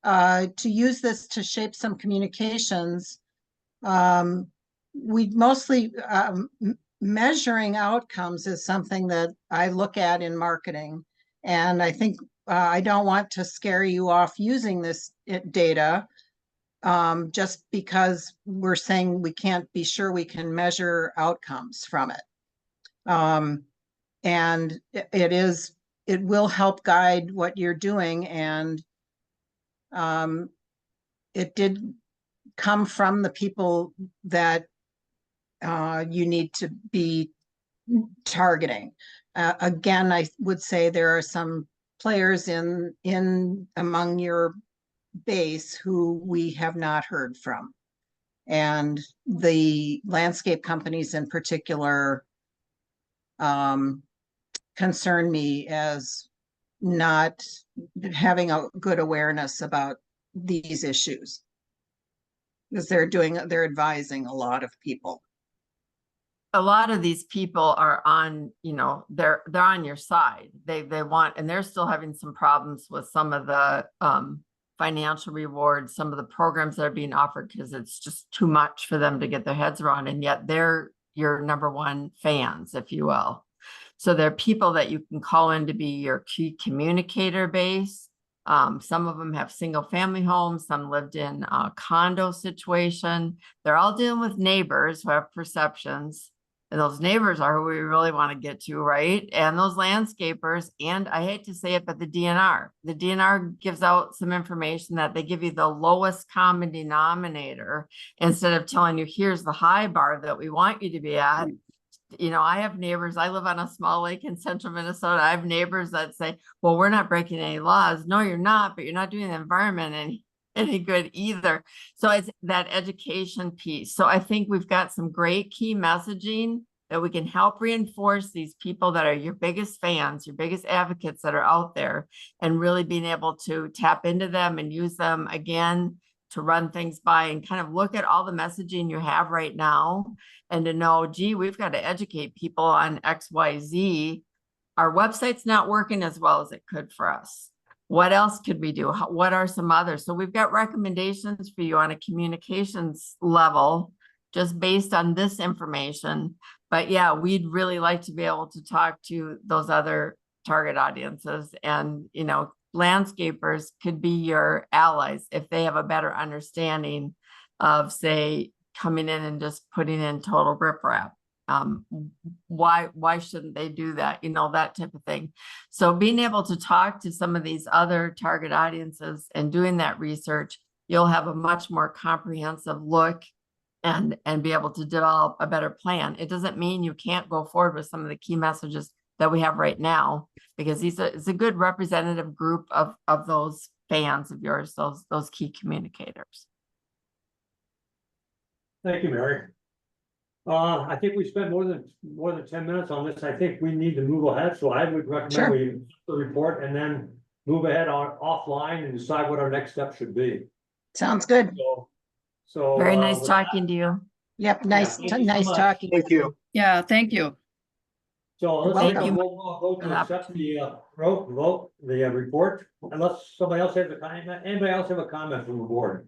to use this to shape some communications, we mostly, measuring outcomes is something that I look at in marketing. And I think I don't want to scare you off using this data just because we're saying we can't be sure we can measure outcomes from it. And it will help guide what you're doing. And it did come from the people that you need to be targeting. Again, I would say there are some players in among your base who we have not heard from. And the landscape companies in particular concern me as not having a good awareness about these issues, because they're advising a lot of people. A lot of these people are on, you know, they're on your side. They want, and they're still having some problems with some of the financial rewards, some of the programs that are being offered, because it's just too much for them to get their heads around. And yet they're your number one fans, if you will. So there are people that you can call in to be your key communicator base. Some of them have single family homes, some lived in a condo situation. They're all dealing with neighbors who have perceptions. And those neighbors are who we really want to get to, right? And those landscapers, and I hate to say it, but the DNR. The DNR gives out some information that they give you the lowest common denominator instead of telling you, here's the high bar that we want you to be at. You know, I have neighbors, I live on a small lake in central Minnesota. I have neighbors that say, well, we're not breaking any laws. No, you're not, but you're not doing the environment any good either. So it's that education piece. So I think we've got some great key messaging that we can help reinforce these people that are your biggest fans, your biggest advocates that are out there, and really being able to tap into them and use them again to run things by and kind of look at all the messaging you have right now and to know, gee, we've got to educate people on XYZ. Our website's not working as well as it could for us. What else could we do? What are some others? So we've got recommendations for you on a communications level, just based on this information. But yeah, we'd really like to be able to talk to those other target audiences, and, you know, landscapers could be your allies if they have a better understanding of, say, coming in and just putting in total riprap. Why shouldn't they do that? You know, that type of thing. So being able to talk to some of these other target audiences and doing that research, you'll have a much more comprehensive look and be able to develop a better plan. It doesn't mean you can't go forward with some of the key messages that we have right now, because it's a good representative group of those fans of yours, those key communicators. Thank you, Mary. I think we spent more than 10 minutes on this. I think we need to move ahead, so I would recommend Sure. we accept the report and then move ahead offline and decide what our next step should be. Sounds good. So. Very nice with talking to you. Yep, nice, thank you so nice much. talking. Thank you. Yeah, thank you. So let's Thank take a you. roll call vote to accept the report, unless somebody else has a comment. Anybody else have a comment from the board?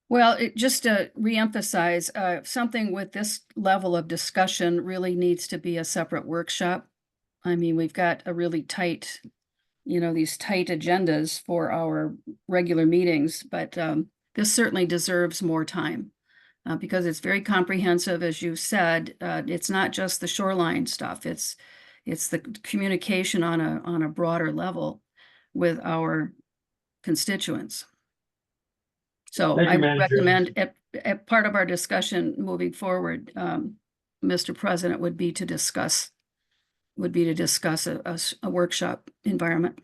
Well, just to reemphasize, something with this level of discussion really needs to be a separate workshop. I mean, we've got a really tight, these tight agendas for our regular meetings, but this certainly deserves more time because it's very comprehensive, as you said. It's not just the shoreline stuff. It's the communication on a broader level with our constituents. So Thank you, I would Manager. recommend at part of our discussion moving forward, Mr. President, would be to discuss a workshop environment.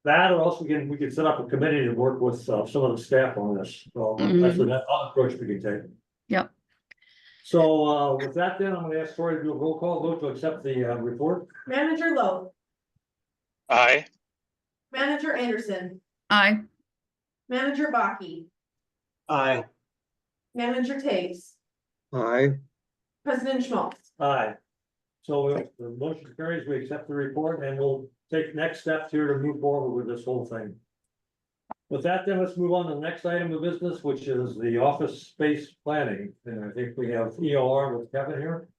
That, or else we can set up a committee to work with some of the staff on this. So that's another approach we can take. Yep. So with that, then I'm going to ask Tori to do a roll call vote to accept the report. Manager Lowe, Aye. Manager Anderson, Aye. Manager Baki, Aye. Manager Taves, Aye. President Schmaltz. Aye. So the motion carries, we accept the report, and we'll take next steps here to move forward with this whole thing. With that, then let's move on to the next item of business, which is the office space planning. And I think we have EOR with Kevin here.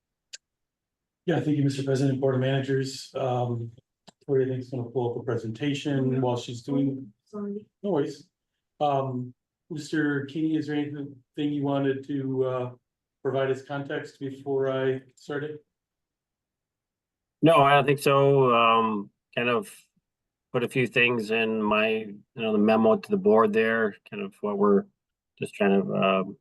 Yeah, thank you, Mr. President, Board of Managers. Tori, I think is going to pull up a presentation while she's doing. Sorry. No worries. Mr. Keeney, is there anything you wanted to provide as context before I started? No, I don't think so. Kind of put a few things in my, the memo to the board there, kind of what we're just trying to,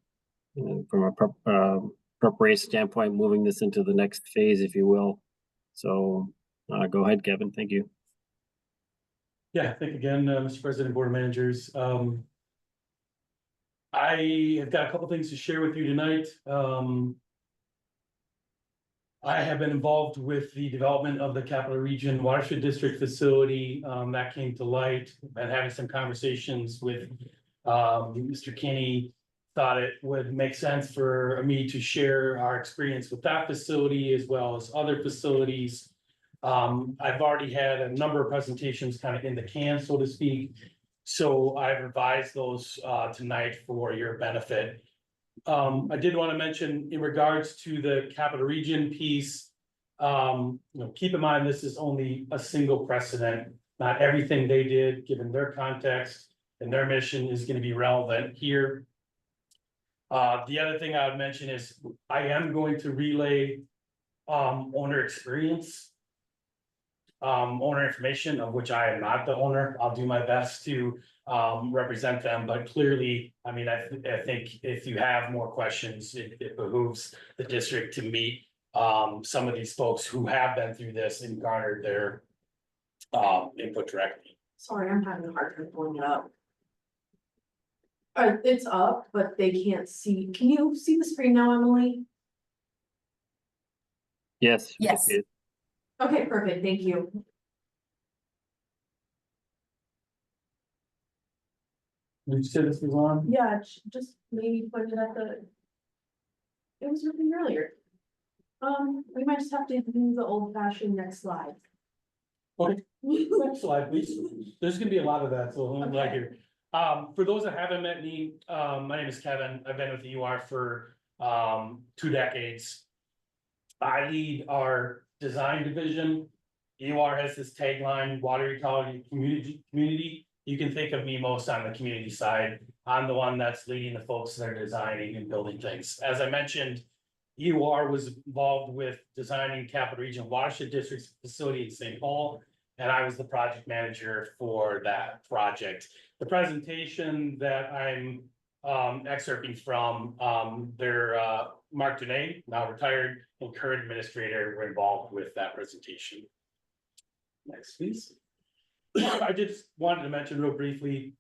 from a preparation standpoint, moving this into the next phase, if you will. So go ahead, Kevin. Thank you. Yeah, thank you again, Mr. President, Board of Managers. I have got a couple things to share with you tonight. I have been involved with the development of the Capital Region Watershed District facility. That came to light, and having some conversations with Mr. Kinney, thought it would make sense for me to share our experience with that facility as well as other facilities. I've already had a number of presentations kind of in the can, so to speak. So I've revised those tonight for your benefit. I did want to mention in regards to the Capital Region piece, keep in mind, this is only a single precedent. not everything they did, given their context and their mission, is gonna be relevant here. The other thing I would mention is I am going to relay owner experience. Owner information, of which I am not the owner. I'll do my best to represent them, but clearly, I mean, I think if you have more questions, it behooves the district to meet some of these folks who have been through this and garnered their input directly. Sorry, I'm having a hard time pulling it up. It's up, but they can't see. Can you see the screen now, Emily? Yes. Yes. it- Okay, perfect, thank you. Did you say this was on? Yeah, just maybe put it at the. It was working earlier. We might just have to do the old fashioned next slide. Okay. Next slide, please. There's gonna be a lot of that, so I'm glad you're. For those that haven't met me, my name is Kevin. I've been with the UR for 2 decades. I lead our design division. UR has this tagline, water ecology community. You can think of me most on the community side. I'm the one that's leading the folks that are designing and building things. As I mentioned, UR was involved with designing Capital Region Watershed District's facility in St. Paul, and I was the project manager for that project. The presentation that I'm excerpting from, Mark Dunay, now retired, and current administrator were involved with that presentation. Next, please. I just wanted to mention real briefly.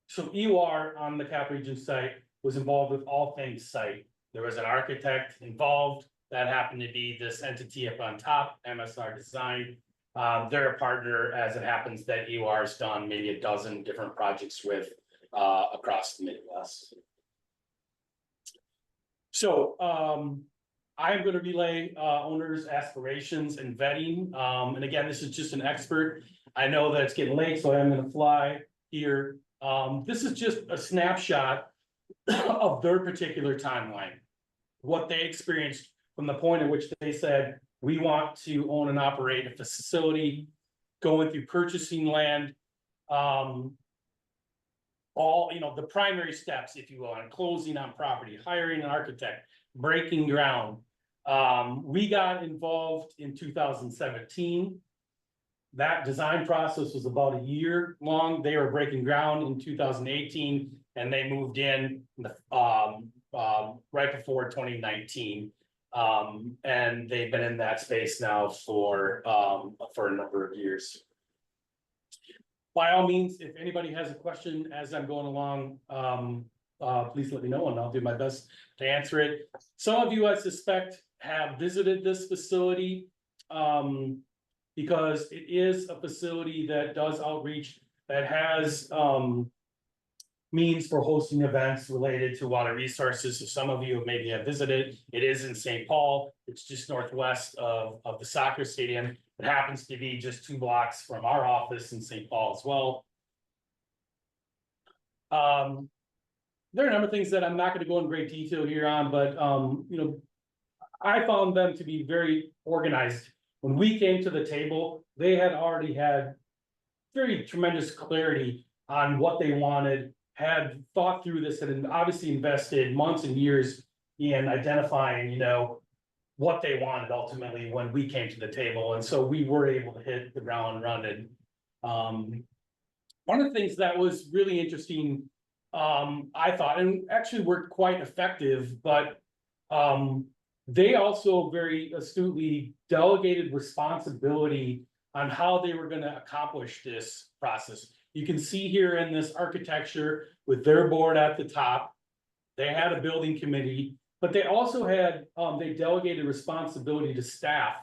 So EUR on the Cap Region site was involved with all things site. There was an architect involved. That happened to be this entity up on top, MSR Design. They're a partner, as it happens, that EUR has done maybe a dozen different projects with across the Midwest. So I'm going to relay owners' aspirations and vetting. And again, this is just an expert. I know that it's getting late, so I'm going to fly here. This is just a snapshot of their particular timeline. What they experienced from the point at which they said, we want to own and operate a facility, going through purchasing land, all, the primary steps, if you will, on closing on property, hiring an architect, breaking ground. We got involved in 2017. That design process was about a year long. They were breaking ground in 2018, and they moved in right before 2019. And they've been in that space now for a number of years. By all means, if anybody has a question as I'm going along, please let me know and I'll do my best to answer it. Some of you, I suspect, have visited this facility because it is a facility that does outreach, that has means for hosting events related to water resources. So some of you maybe have visited. It is in St. Paul. It's just northwest of the soccer stadium. It happens to be just 2 blocks from our office in St. Paul as well. There are a number of things that I'm not going to go in great detail here on, but I found them to be very organized. When we came to the table, they had already had very tremendous clarity on what they wanted, had thought through this, and obviously invested months and years in identifying, what they wanted ultimately when we came to the table. And so we were able to hit the ground running. One of the things that was really interesting, I thought, and actually worked quite effective, but they also very astutely delegated responsibility on how they were going to accomplish this process. You can see here in this architecture with their board at the top, they had a building committee, but they also had, they delegated responsibility to staff.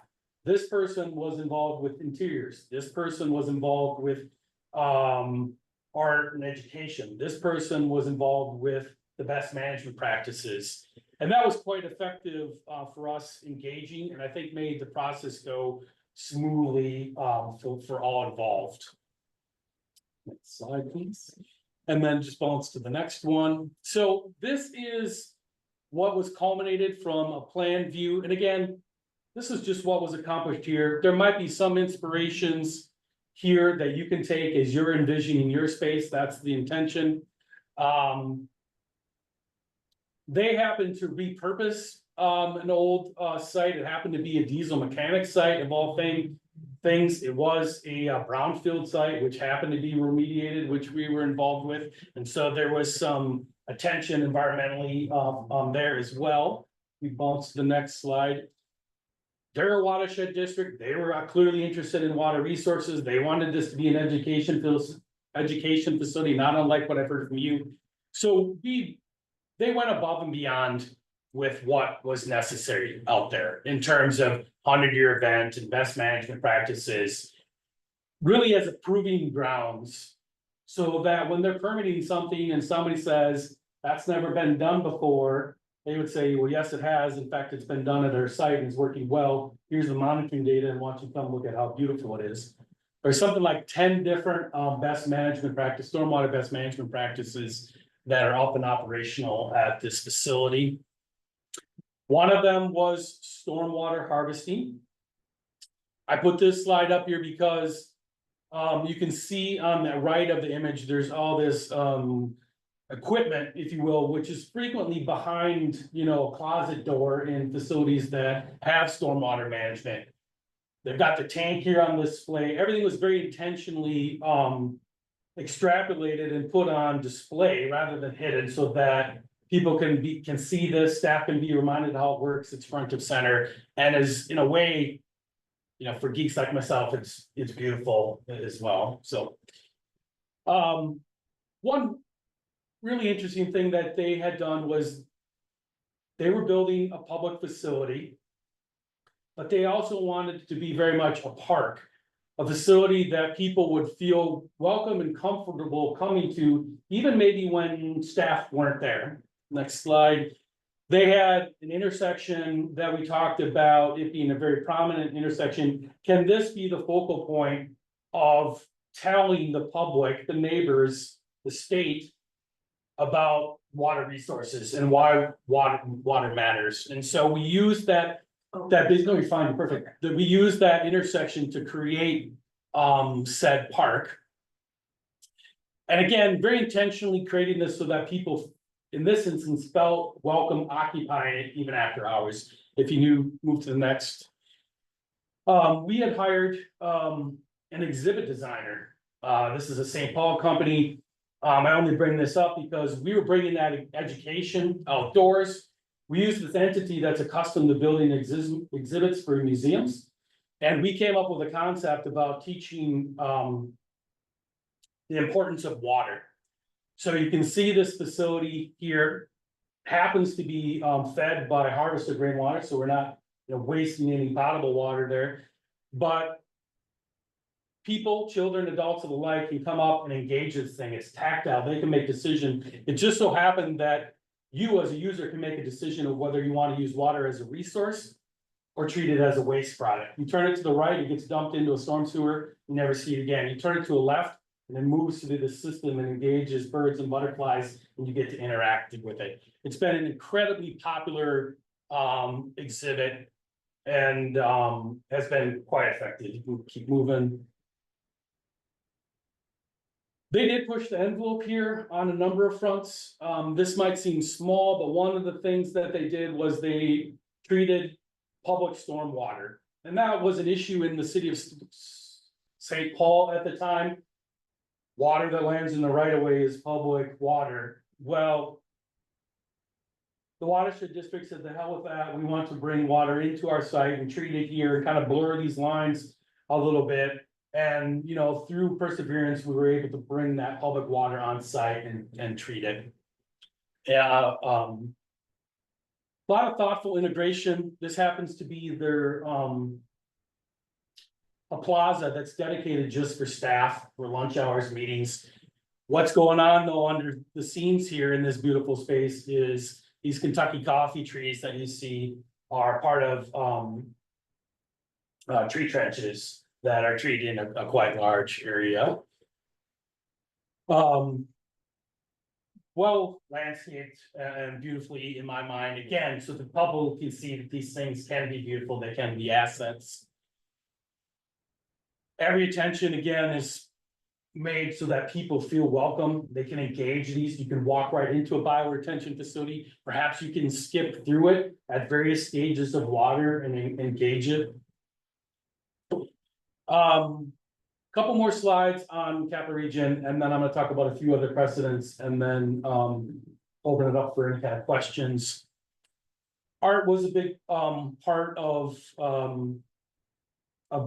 This person was involved with interiors. This person was involved with art and education. This person was involved with the best management practices. And that was quite effective for us engaging, and I think made the process go smoothly for all involved. Next slide, please. And then just bounce to the next one. So this is what was culminated from a plan view. And again, this is just what was accomplished here. There might be some inspirations here that you can take as you're envisioning your space. That's the intention. They happened to repurpose an old site. It happened to be a diesel mechanic site of all things. It was a brownfield site, which happened to be remediated, which we were involved with. And so there was some attention environmentally there as well. We bounce to the next slide. They're a watershed district. They were clearly interested in water resources. They wanted this to be an education facility, not unlike what I've heard from you. So they went above and beyond with what was necessary out there in terms of 100-year event and best management practices, really as a proving grounds, so that when they're permitting something and somebody says, that's never been done before, they would say, well, yes, it has. In fact, it's been done at our site and it's working well. Here's the monitoring data, and why don't you come look at how beautiful it is. There's something like 10 different best management practice, stormwater best management practices that are up and operational at this facility. One of them was stormwater harvesting. I put this slide up here because you can see on the right of the image, there's all this equipment, if you will, which is frequently behind, a closet door in facilities that have stormwater management. They've got the tank here on display. Everything was very intentionally extrapolated and put on display rather than hidden, so that people can see this, staff can be reminded how it works. It's front of center, and is in a way, for geeks like myself, it's beautiful as well. So, one really interesting thing that they had done was they were building a public facility, but they also wanted it to be very much a park, a facility that people would feel welcome and comfortable coming to, even maybe when staff weren't there. Next slide. They had an intersection that we talked about, it being a very prominent intersection. Can this be the focal point of telling the public, the neighbors, the state about water resources and why water matters? And so we use that basically, we find perfect, that we use that intersection to create said park. And again, very intentionally creating this so that people, in this instance, felt welcome occupying it even after hours. If you move to the next. We had hired an exhibit designer. This is a St. Paul company. I only bring this up because we were bringing that education outdoors. We used this entity that's accustomed to building exhibits for museums. And we came up with a concept about teaching the importance of water. So you can see this facility here happens to be fed by harvested rainwater, so we're not wasting any potable water there. But people, children, adults of the like can come up and engage this thing. It's tactile, they can make decisions. It just so happened that you as a user can make a decision of whether you want to use water as a resource or treat it as a waste product. You turn it to the right, it gets dumped into a storm sewer, you never see it again. You turn it to the left, and then moves through the system and engages birds and butterflies, and you get to interact with it. It's been an incredibly popular exhibit, and has been quite effective. You can keep moving. They did push the envelope here on a number of fronts. This might seem small, but one of the things that they did was they treated public stormwater. And that was an issue in the city of St. Paul at the time. Water that lands in the right of way is public water. Well, the watershed district said, the hell with that. We want to bring water into our site and treat it here and kind of blur these lines a little bit. And, through perseverance, we were able to bring that public water on site and treat it. Yeah, a lot of thoughtful integration. This happens to be their a plaza that's dedicated just for staff for lunch hours, meetings. What's going on though under the scenes here in this beautiful space is these Kentucky coffee trees that you see are part of tree trenches that are treated in a quite large area. Well landscaped and beautifully in my mind, again, so the public can see that these things can be beautiful, they can be assets. Every attention again is made so that people feel welcome. They can engage these. You can walk right into a bioretention facility. Perhaps you can skip through it at various stages of water and engage it. Couple more slides on Capital Region, and then I'm gonna talk about a few other precedents and then open it up for any kind of questions. Art was a big part of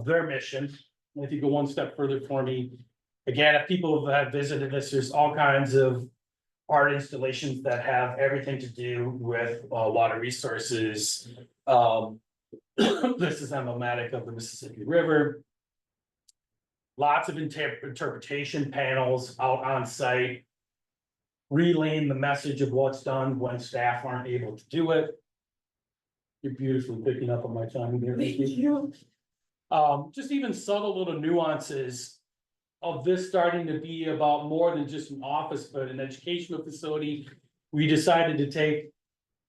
their mission. And if you go one step further for me, again, if people have visited this, there's all kinds of art installations that have everything to do with water resources. This is emblematic of the Mississippi River. Lots of interpretation panels out on site, relaying the message of what's done when staff aren't able to do it. You're beautifully picking up on my timing here. Thank you. Just even subtle little nuances of this starting to be about more than just an office, but an educational facility. We decided to take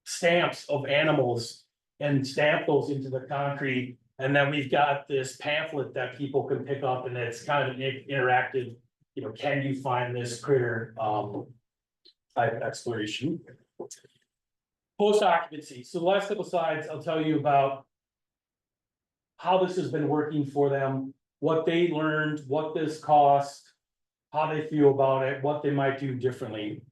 stamps of animals and stamp those into the concrete. And then we've got this pamphlet that people can pick up, and it's kind of an interactive, you know, can you find this critter type exploration. Post occupancy. So the last couple slides, I'll tell you about how this has been working for them, what they learned, what this cost, how they feel about it, what they might do differently.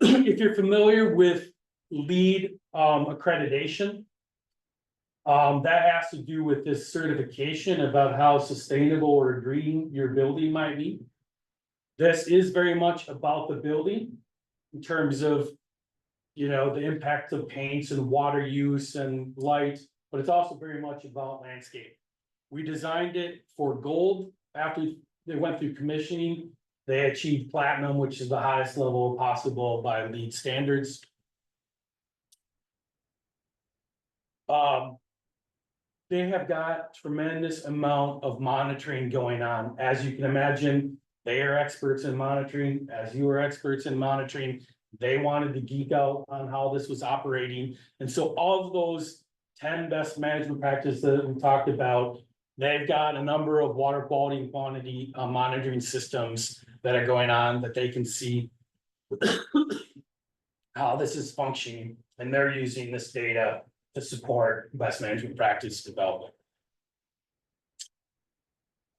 If you're familiar with LEED accreditation, that has to do with this certification about how sustainable or green your building might be. This is very much about the building in terms of, you know, the impact of paints and water use and light, but it's also very much about landscape. We designed it for gold. After they went through commissioning, they achieved platinum, which is the highest level possible by LEED standards. They have got tremendous amount of monitoring going on. As you can imagine, they are experts in monitoring, as you are experts in monitoring. They wanted to geek out on how this was operating. And so all of those 10 best management practices that we talked about, they've got a number of water quality and quantity monitoring systems that are going on that they can see how this is functioning. And they're using this data to support best management practice development.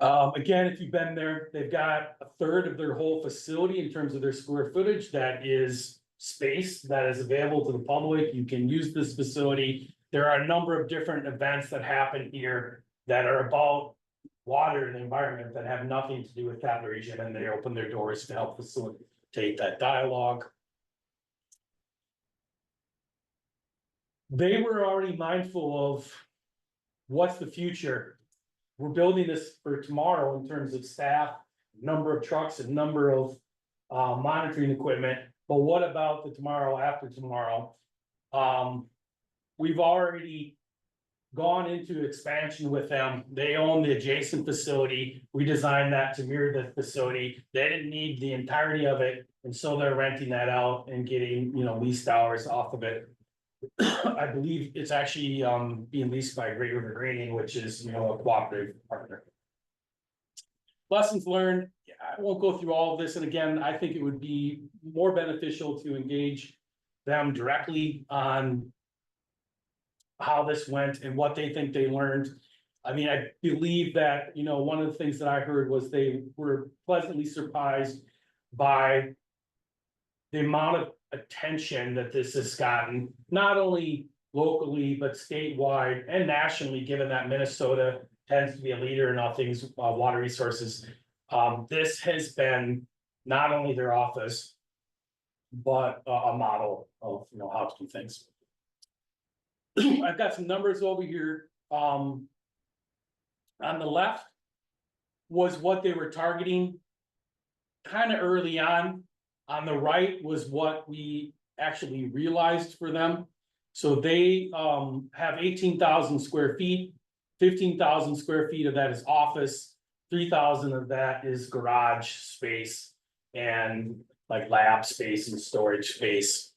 Again, if you've been there, they've got a third of their whole facility in terms of their square footage that is space that is available to the public. You can use this facility. There are a number of different events that happen here that are about water and the environment that have nothing to do with Capital Region, and they open their doors to help facilitate that dialogue. They were already mindful of what's the future. We're building this for tomorrow in terms of staff, number of trucks, and number of monitoring equipment. But what about the tomorrow after tomorrow? We've already gone into expansion with them. They own the adjacent facility. We designed that to mirror the facility. They didn't need the entirety of it, and so they're renting that out and getting, you know, leased hours off of it. I believe it's actually being leased by Great River Grading, which is, you know, a cooperative partner. Lessons learned. I won't go through all of this, and again, I think it would be more beneficial to engage them directly on how this went and what they think they learned. I mean, I believe that, you know, one of the things that I heard was they were pleasantly surprised by the amount of attention that this has gotten, not only locally, but statewide and nationally, given that Minnesota tends to be a leader in all things water resources. This has been not only their office, but a model of, you know, how to do things. I've got some numbers over here. On the left was what they were targeting kind of early on. On the right was what we actually realized for them. So they have 18,000 square feet, 15,000 square feet of that is office, 3,000 of that is garage space and like lab space and storage space.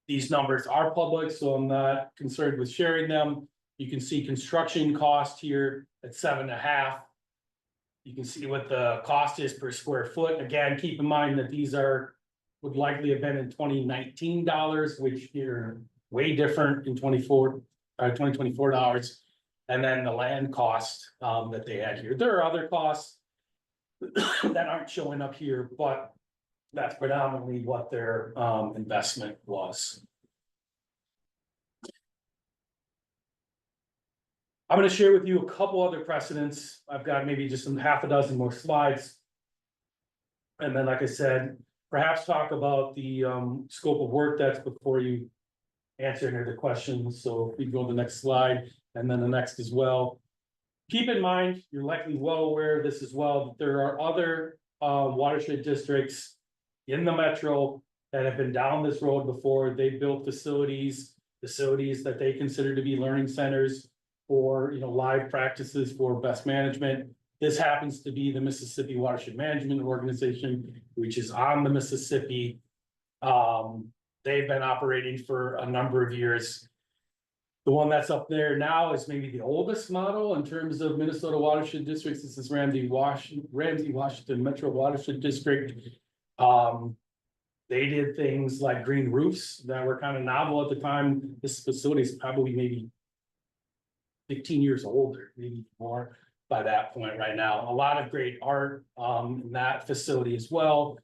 These numbers are public, so I'm not concerned with sharing them. You can see construction cost here at 7.5. You can see what the cost is per square foot. Again, keep in mind that these would likely have been in 2019 dollars, which are way different in 2024 dollars. And then the land cost that they had here. There are other costs that aren't showing up here, but that's predominantly what their investment was. I'm going to share with you a couple other precedents. I've got maybe just half a dozen more slides. And then, like I said, perhaps talk about the scope of work that's before you, answer any of the questions. So if we go to the next slide and then the next as well. Keep in mind, you're likely well aware of this as well, that there are other watershed districts in the metro that have been down this road before. They've built facilities that they consider to be learning centers for, live practices for best management. This happens to be the Mississippi Watershed Management Organization, which is on the Mississippi. They've been operating for a number of years. The one that's up there now is maybe the oldest model in terms of Minnesota watershed districts. This is Ramsey Washington Metro Watershed District. They did things like green roofs that were kind of novel at the time. This facility is probably maybe 15 years old or maybe more by that point right now. A lot of great art in that facility as well.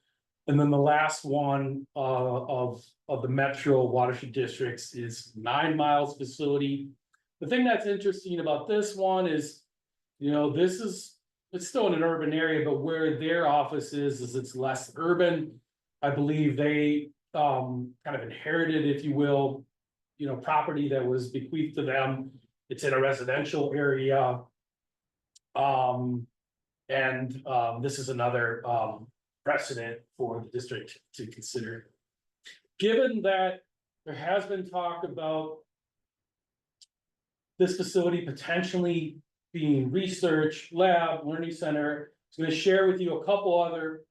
And then the last one of the Metro Watershed Districts is 9 Miles facility. The thing that's interesting about this one is, it's still in an urban area, but where their office is it's less urban. I believe they kind of inherited, if you will, property that was bequeathed to them. It's in a residential area. This is another precedent for the district to consider. Given that there has been talk about this facility potentially being research, lab, learning center, I'm going to share with you a couple other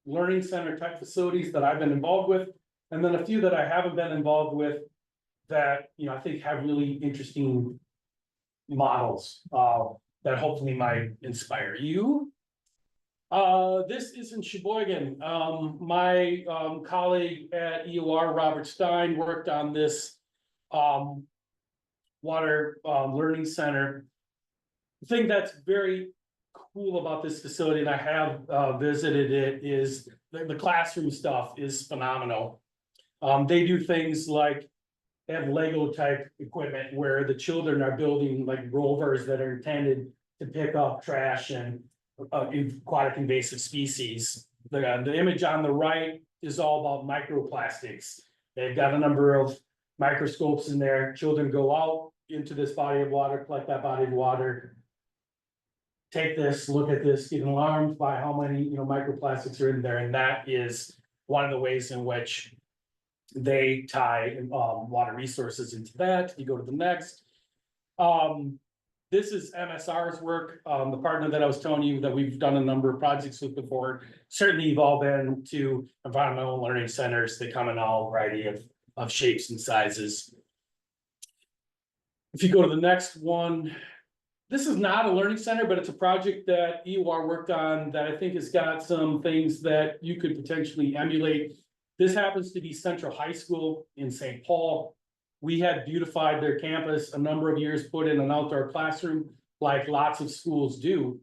learning center type facilities that I've been involved with, and then a few that I haven't been involved with that, I think have really interesting models that hopefully might inspire you. This is in Sheboygan. My colleague at EOR, Robert Stein, worked on this water learning center. The thing that's very cool about this facility, and I have visited it, is the classroom stuff is phenomenal. They do things like they have Lego type equipment where the children are building like rovers that are intended to pick up trash and aquatic invasive species. The image on the right is all about microplastics. They've got a number of microscopes in there. Children go out into this body of water, collect that body of water, take this, look at this, get alarmed by how many microplastics are in there, and that is one of the ways in which they tie water resources into that. You go to the next. This is MSR's work, the partner that I was telling you that we've done a number of projects with before. Certainly you've all been to environmental learning centers. They come in all variety of shapes and sizes. If you go to the next one, this is not a learning center, but it's a project that EOR worked on that I think has got some things that you could potentially emulate. This happens to be Central High School in St. Paul. We had beautified their campus a number of years, put in an outdoor classroom like lots of schools do.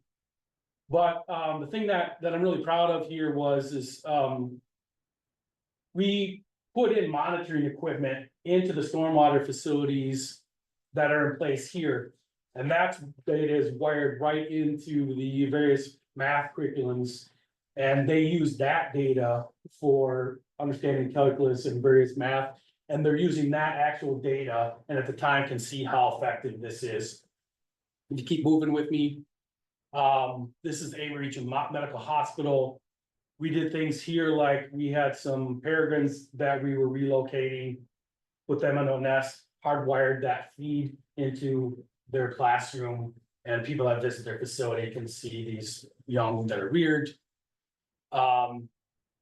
But the thing that I'm really proud of here is we put in monitoring equipment into the stormwater facilities that are in place here. And that data is wired right into the various math curriculums. And they use that data for understanding calculus and various math. And they're using that actual data, and at the time can see how effective this is. If you keep moving with me, this is A Region Medical Hospital. We did things here like we had some peregrines that we were relocating, put them in a nest, hardwired that feed into their classroom, and people that visit their facility can see these young that are reared.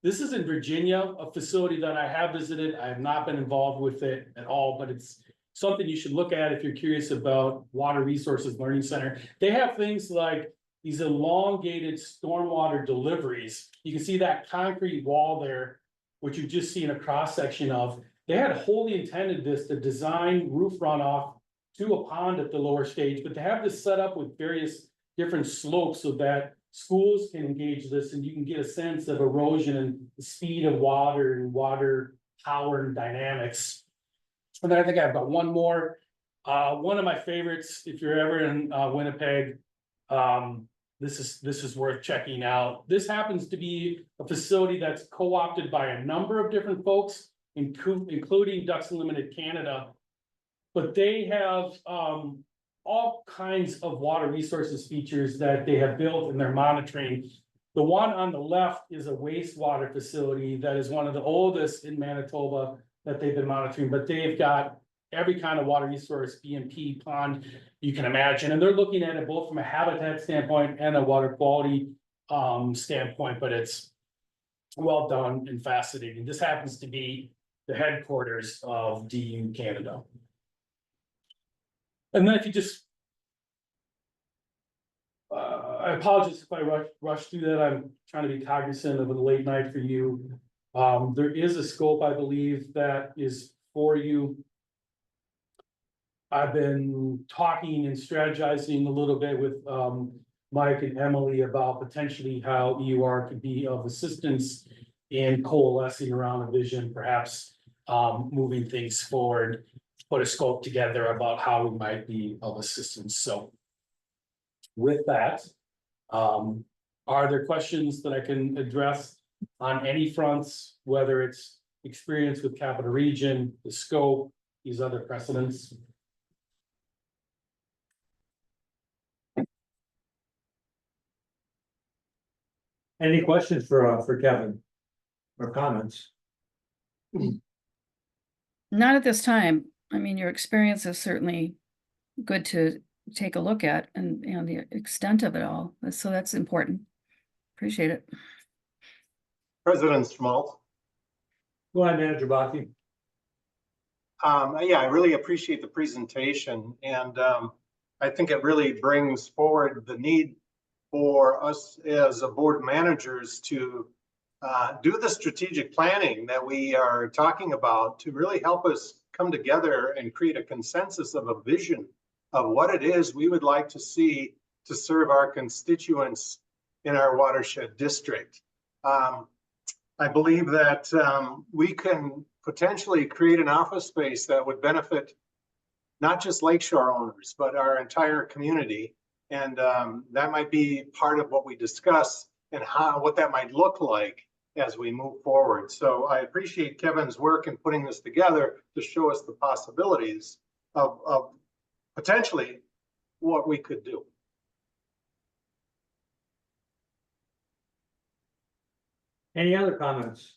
This is in Virginia, a facility that I have visited. I have not been involved with it at all, but it's something you should look at if you're curious about Water Resources Learning Center. They have things like these elongated stormwater deliveries. You can see that concrete wall there, which you've just seen a cross section of. They had wholly intended this to design roof runoff to a pond at the lower stage, but to have this set up with various different slopes so that schools can engage this and you can get a sense of erosion and the speed of water and water power and dynamics. And then I think I've got one more. One of my favorites, if you're ever in Winnipeg, this is worth checking out. This happens to be a facility that's co-opted by a number of different folks, including Ducks Unlimited Canada. But they have all kinds of water resources features that they have built and they're monitoring. The one on the left is a wastewater facility that is one of the oldest in Manitoba that they've been monitoring, but they've got every kind of water resource, BMP, pond, you can imagine. And they're looking at it both from a habitat standpoint and a water quality standpoint, but it's well done and fascinating. This happens to be the headquarters of DU Canada. And then if you just, I apologize if I rush through that. I'm trying to be cognizant of a late night for you. There is a scope, I believe, that is for you. I've been talking and strategizing a little bit with Mike and Emily about potentially how EUR could be of assistance in coalescing around a vision, perhaps moving things forward, put a scope together about how we might be of assistance. So with that, are there questions that I can address on any fronts, whether it's experience with Capital Region, the scope, these other precedents? Any questions for Kevin or comments? Not at this time. I mean, your experience is certainly good to take a look at and the extent of it all. So that's important. Appreciate it. President Schmaltz. Go ahead, Manager Baki. Yeah, I really appreciate the presentation, and I think it really brings forward the need for us as a board managers to do the strategic planning that we are talking about to really help us come together and create a consensus of a vision of what it is we would like to see to serve our constituents in our watershed district. I believe that we can potentially create an office space that would benefit not just Lakeshore owners, but our entire community. And that might be part of what we discuss and what that might look like as we move forward. So I appreciate Kevin's work in putting this together to show us the possibilities of potentially what we could do. Any other comments?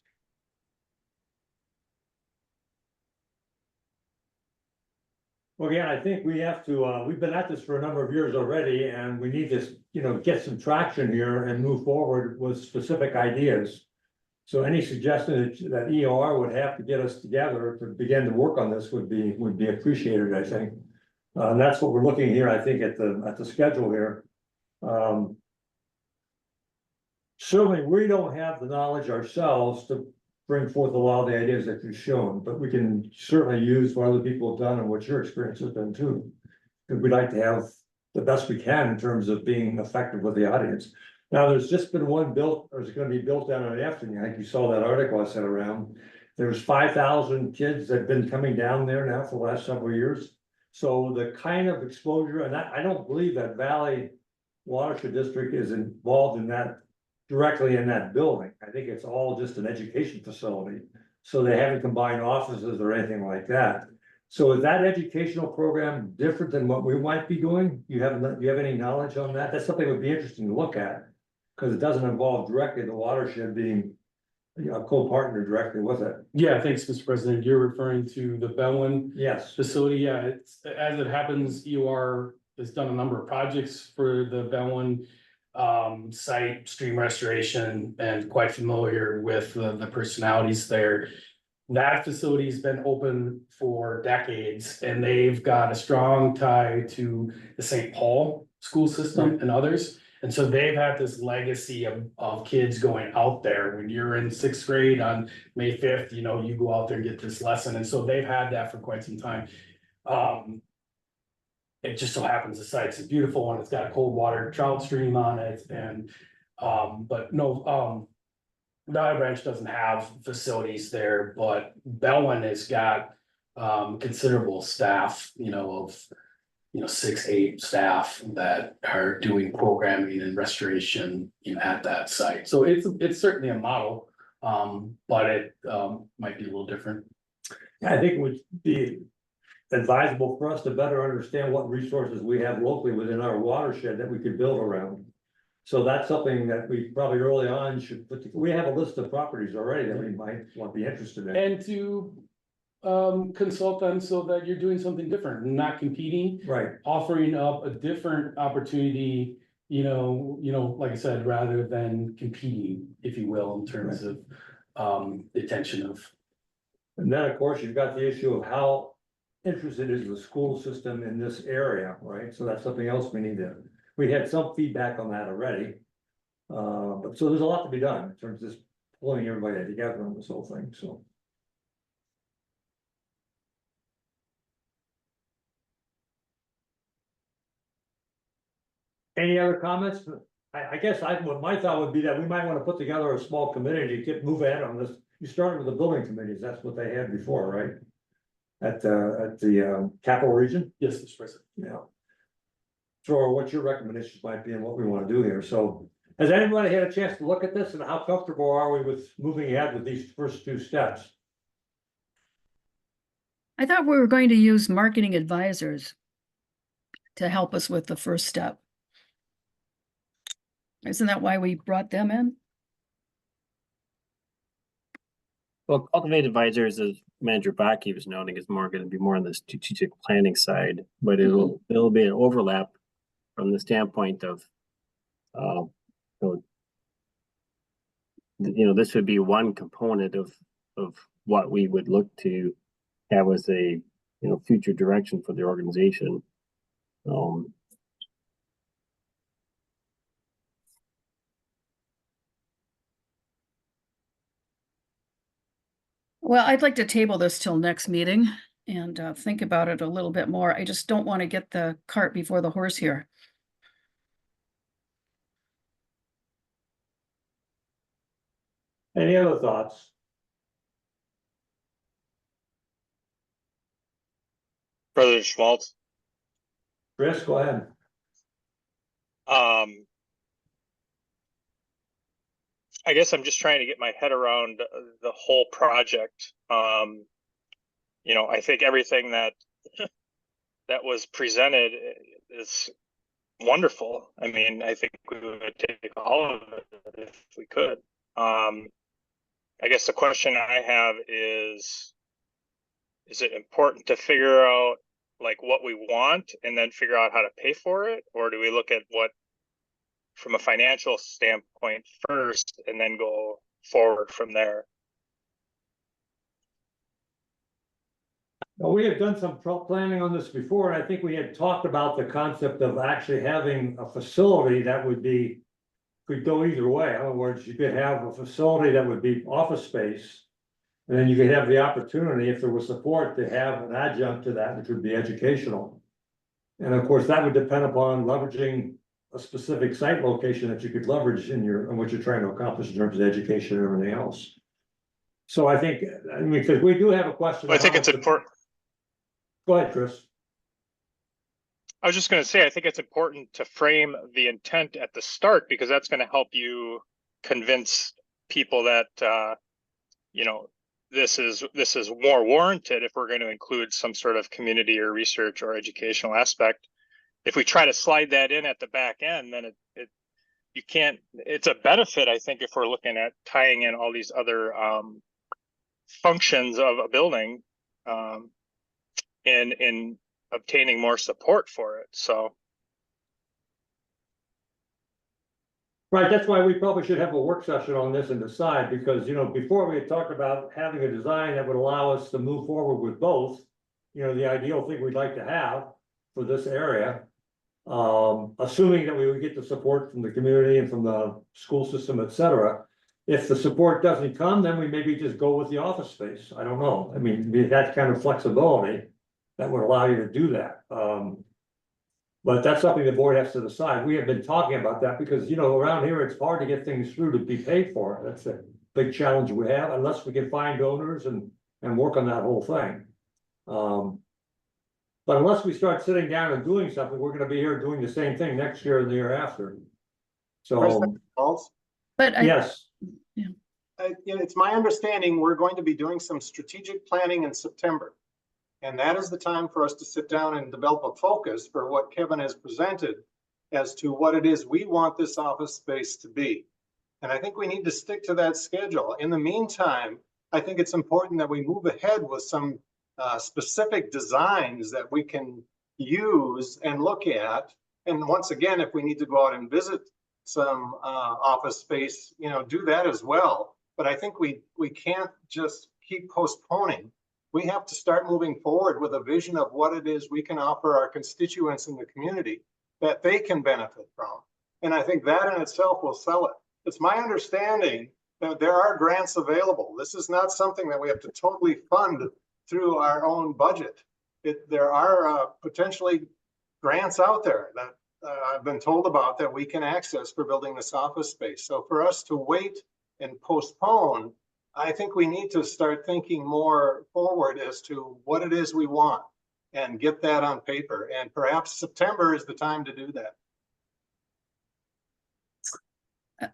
Well, again, I think we have to, we've been at this for a number of years already, and we need to, get some traction here and move forward with specific ideas. So any suggestion that EOR would have to get us together to begin to work on this would be appreciated, I think. And that's what we're looking here, I think, at the schedule here. Certainly, we don't have the knowledge ourselves to bring forth a lot of the ideas that you've shown, but we can certainly use what other people have done and what your experience has been too. Because we'd like to have the best we can in terms of being effective with the audience. Now, there's just been one built, or it's going to be built down in Afton. I think you saw that article I sent around. There's 5,000 kids that have been coming down there now for the last several years. So the kind of exposure, and I don't believe that Valley Watershed District is involved in that directly in that building. I think it's all just an education facility. So they haven't combined offices or anything like that. So is that educational program different than what we might be doing? You have any knowledge on that? That's something that would be interesting to look at, because it doesn't involve directly the watershed being a co-partner directly with it. Yeah, thanks, Mr. President. You're referring to the Bellwin facility. Yeah, it's, as it happens, EOR has done a number of projects for the Bellwin site, stream restoration, and quite familiar with the personalities there. That facility's been open for decades and they've got a strong tie to the St. Paul school system and others. And so they've had this legacy of kids going out there. When you're in sixth grade on May 5th, you know, you go out there and get this lesson. And so they've had that for quite some time. It just so happens the site's beautiful and it's got a cold water trout stream on it and, but no, Valley Branch doesn't have facilities there, but Bellwin has got, considerable staff, you know, of, 6, 8 staff that are doing programming and restoration, at that site. So it's certainly a model, but it, might be a little different. I think it would be advisable for us to better understand what resources we have locally within our watershed that we could build around. So that's something that we probably early on should put, we have a list of properties already that we might want to be interested in. And to consult them so that you're doing something different, not competing, Right, offering up a different opportunity, like I said, rather than competing, if you will, in terms of the attention of. and then, of course, you've got the issue of how interested is the school system in this area, right? So that's something else we had some feedback on that already. But so there's a lot to be done in terms of just pulling everybody together on this whole thing, so. Any other comments? I guess what my thought would be that we might want to put together a small committee to move ahead on this. You started with the building committees, that's what they had before, right? At the capital region? Yes, Mr. President. Yeah. So what your recommendations might be and what we want to do here, so. Has anybody had a chance to look at this and how comfortable are we with moving ahead with these first 2 steps? I thought we were going to use marketing advisors to help us with the first step. Isn't that why we brought them in? Well, Cultivate Advisors, as Manager Baki was noting, is more going to be more on the strategic planning side, but it'll be an overlap from the standpoint of, this would be one component of what we would look to have as a, future direction for the organization. Well, I'd like to table this till next meeting and think about it a little bit more. I just don't want to get the cart before the horse here. Any other thoughts? President Schmaltz. Chris, go ahead. I guess I'm just trying to get my head around the whole project. I think everything that was presented is wonderful. I mean, I think we would take all of it if we could. I guess the question I have is it important to figure out like what we want and then figure out how to pay for it? Or do we look at what from a financial standpoint first and then go forward from there? Well, we have done some planning on this before, and I think we had talked about the concept of actually having a facility that could go either way. In other words, you could have a facility that would be office space. And then you could have the opportunity, if there was support, to have an adjunct to that, which would be educational. And of course, that would depend upon leveraging a specific site location that you could leverage in what you're trying to accomplish in terms of education and everything else. So I think, because we do have a question. I think it's important. Go ahead, Chris. I was just going to say, I think it's important to frame the intent at the start, because that's going to help you convince people that, this is more warranted if we're going to include some sort of community or research or educational aspect. If we try to slide that in at the back end, then you can't. It's a benefit, I think, if we're looking at tying in all these other functions of a building, in obtaining more support for it. So Right, that's why we probably should have a work session on this and decide, because, you know, before we had talked about having a design that would allow us to move forward with both. You know, the ideal thing we'd like to have for this area. Assuming that we would get the support from the community and from the school system, et cetera. If the support doesn't come, then we maybe just go with the office space. I don't know. I mean, that kind of flexibility that would allow you to do that. But that's something the board has to decide. We have been talking about that because, you know, around here, it's hard to get things through to be paid for. That's a big challenge we have unless we can find donors and work on that whole thing. But unless we start sitting down and doing something, we're gonna be here doing the same thing next year and the year after. So, President Walz? But I, yes, You know, it's my understanding we're going to be doing some strategic planning in September. And that is the time for us to sit down and develop a focus for what Kevin has presented as to what it is we want this office space to be. And I think we need to stick to that schedule. In the meantime, I think it's important that we move ahead with some specific designs that we can use and look at. And once again, if we need to go out and visit some office space, you know, do that as well. But I think we can't just keep postponing. We have to start moving forward with a vision of what it is we can offer our constituents in the community that they can benefit from. And I think that in itself will sell it. It's my understanding that there are grants available. This is not something that we have to totally fund through our own budget. There are potentially grants out there that I've been told about that we can access for building this office space. So for us to wait and postpone, I think we need to start thinking more forward as to what it is we want and get that on paper. And perhaps September is the time to do that.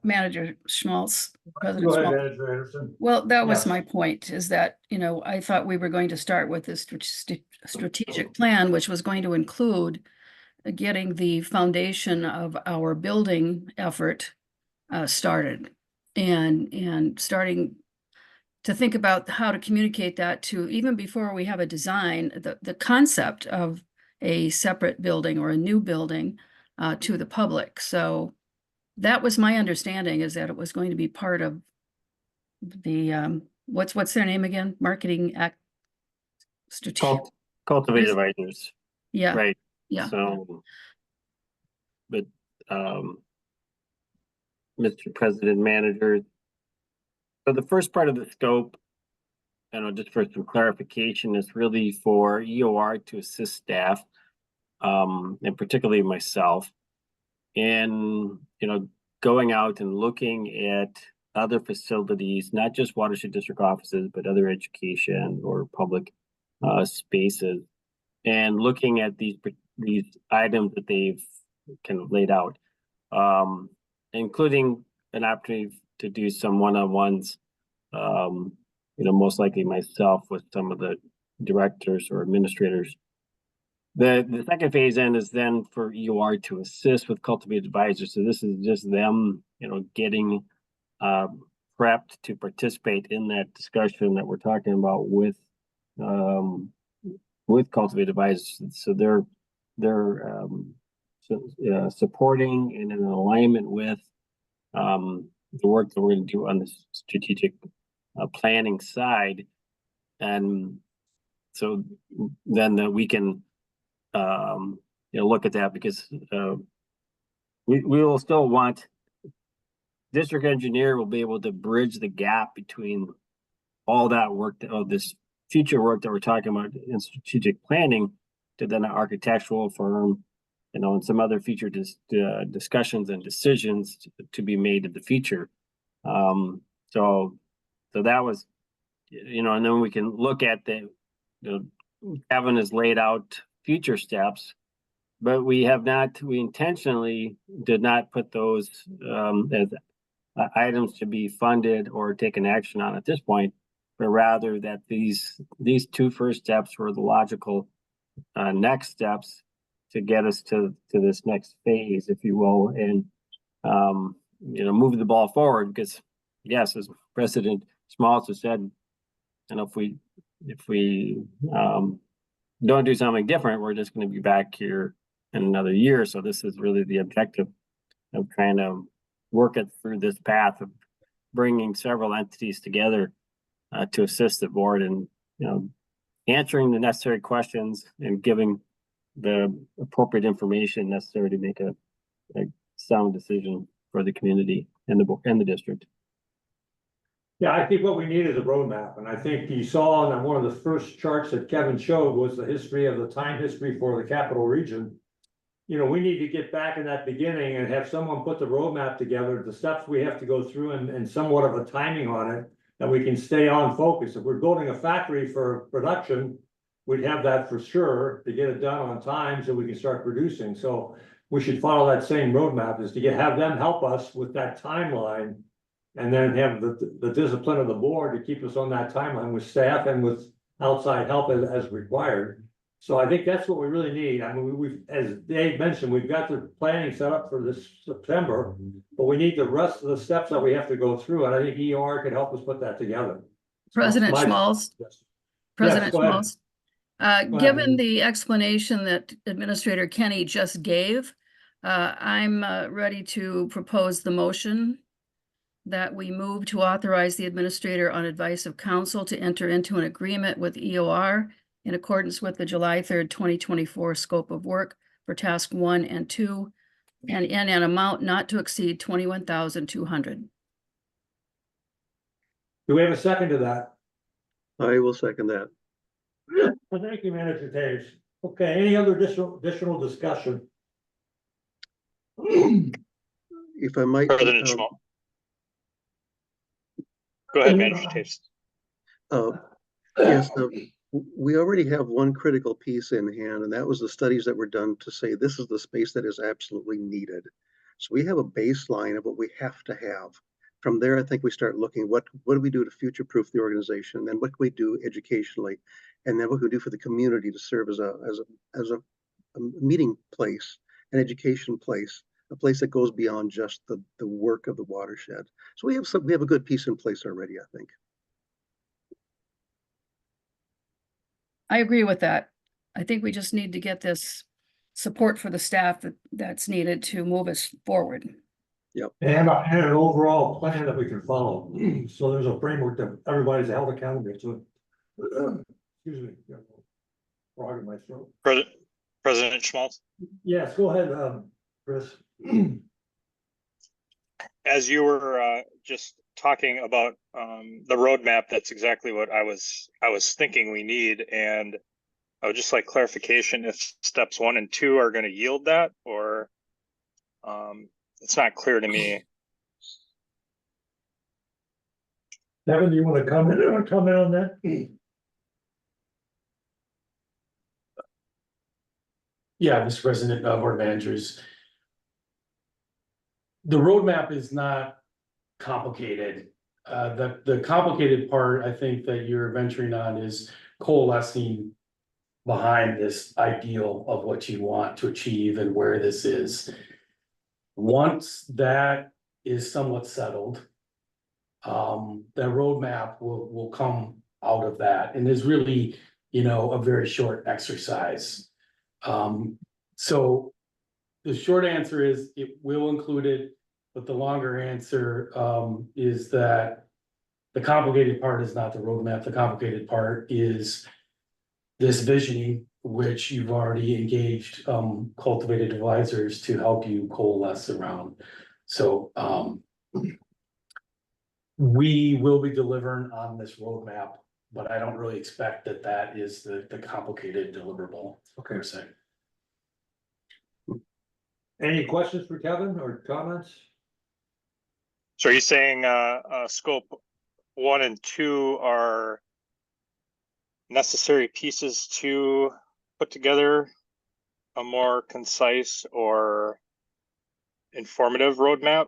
Manager Schmaltz, President go ahead, Schmaltz. Manager Anderson. Well, that was Yes. my point, is that, you know, I thought we were going to start with this strategic plan, which was going to include getting the foundation of our building effort started and starting to think about how to communicate that to, even before we have a design, the concept of a separate building or a new building to the public. So that was my understanding, is that it was going to be part of the, what's their name again? Marketing Act. Strategic. Cultivate advisors. Yeah. Right. Yeah. So, but, Mr. President, managers. So the first part of the scope, just for some clarification, is really for EOR to assist staff, and particularly myself, in, going out and looking at other facilities, not just watershed district offices, but other education or public spaces, and looking at these items that they've kind of laid out, including an opportunity to do some one-on-ones, most likely myself with some of the directors or administrators. The second phase then is then for EOR to assist with cultivate advisors. So this is just them, getting prepped to participate in that discussion that we're talking about with cultivate advisors. So they're supporting and in alignment with the work that we're going to do on the strategic planning side, and so then that we can look at that, because we will still want district engineer will be able to bridge the gap between all that work, this future work that we're talking about in strategic planning, to then an architectural firm, and some other future discussions and decisions to be made in the future. So that was, and then we can look at Kevin has laid out future steps, but we intentionally did not put those as items to be funded or taken action on at this point, but rather that these two first steps were the logical next steps to get us to this next phase, if you will, and move the ball forward. Because yes, as President Schmaltz has said, if we don't do something different, we're just going to be back here in another year. So this is really the objective of trying to work it through this path of bringing several entities together to assist the board in, answering the necessary questions and giving the appropriate information necessary to make a sound decision for the community and the district. Yeah, I think what we need is a roadmap, and I think you saw on one of the first charts that Kevin showed was the history of the time history for the capital region. We need to get back in that beginning and have someone put the roadmap together, the steps we have to go through and somewhat of a timing on it, that we can stay on focus. If we're building a factory for production, we'd have that for sure to get it done on time so we can start producing. So we should follow that same roadmap, is to have them help us with that timeline. And then have the discipline of the board to keep us on that timeline with staff and with outside help as required. So I think that's what we really need. I mean, we've, as Dave mentioned, we've got the planning set up for this September, but we need the rest of the steps that we have to go through, and I think ER could help us put that together. President My- Schmalz. Yes. President go ahead. Schmalz. ahead, Given Amy. the explanation that Administrator Kenny just gave, I'm ready to propose the motion that we move to authorize the administrator on advice of council to enter into an agreement with EOR in accordance with the July 3rd, 2024 scope of work for task 1 and 2, and in an amount not to exceed $21,200. Do we have a second to that? I will second that. Well, thank you, Manager Taves. Okay, any other additional discussion? If I might. President Schmaltz. Go ahead, Manager Taves. Yes, we already have one critical piece in hand, and that was the studies that were done to say this is the space that is absolutely needed. So we have a baseline of what we have to have. From there, I think we start looking, what do we do to future-proof the organization? Then what can we do educationally? And then what can we do for the community to serve as a meeting place, an education place, a place that goes beyond just the work of the watershed. So we have a good piece in place already, I think. I agree with that. I think we just need to get this support for the staff that's needed to move us forward. Yep. And an overall plan that we can follow. So there's a framework that everybody's held accountable to. Excuse me. Frog in my throat. President Schmaltz. Yes, go ahead, Chris. As you were just talking about the roadmap, that's exactly what I was thinking we need, and I would just like clarification if steps 1 and 2 are going to yield that, or it's not clear to me. Devin, do you want to comment on that? Yeah, Mr. President, Board Managers. The roadmap is not complicated. The complicated part, I think, that you're venturing on is coalescing behind this ideal of what you want to achieve and where this is. Once that is somewhat settled, the roadmap will come out of that, and is really, a very short exercise. So the short answer is it will include it, but the longer answer is that the complicated part is not the roadmap. The complicated part is this visioning, which you've already engaged cultivated advisors to help you coalesce around. So we will be delivering on this roadmap, but I don't really expect that is the complicated deliverable. Okay. Per se. Any questions for Kevin or comments? So are you saying scope 1 and 2 are necessary pieces to put together a more concise or informative roadmap?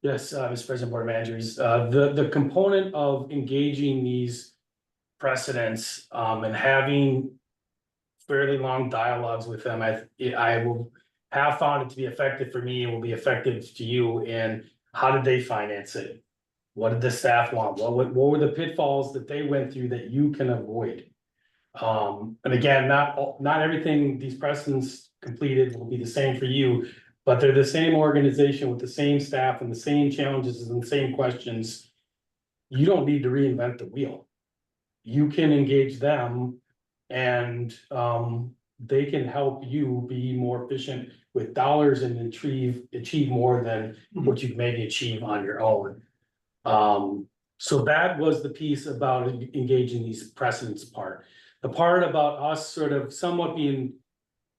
Yes, Mr. President, Board of Managers, the component of engaging these precedents and having fairly long dialogues with them, I will have found it to be effective for me and will be effective to you. And how did they finance it? What did the staff want? What were the pitfalls that they went through that you can avoid? And again, not everything these precedents completed will be the same for you, but they're the same organization with the same staff and the same challenges and the same questions. You don't need to reinvent the wheel. You can engage them and they can help you be more efficient with dollars and achieve more than what you maybe achieve on your own. So that was the piece about engaging these precedents part. The part about us sort of somewhat being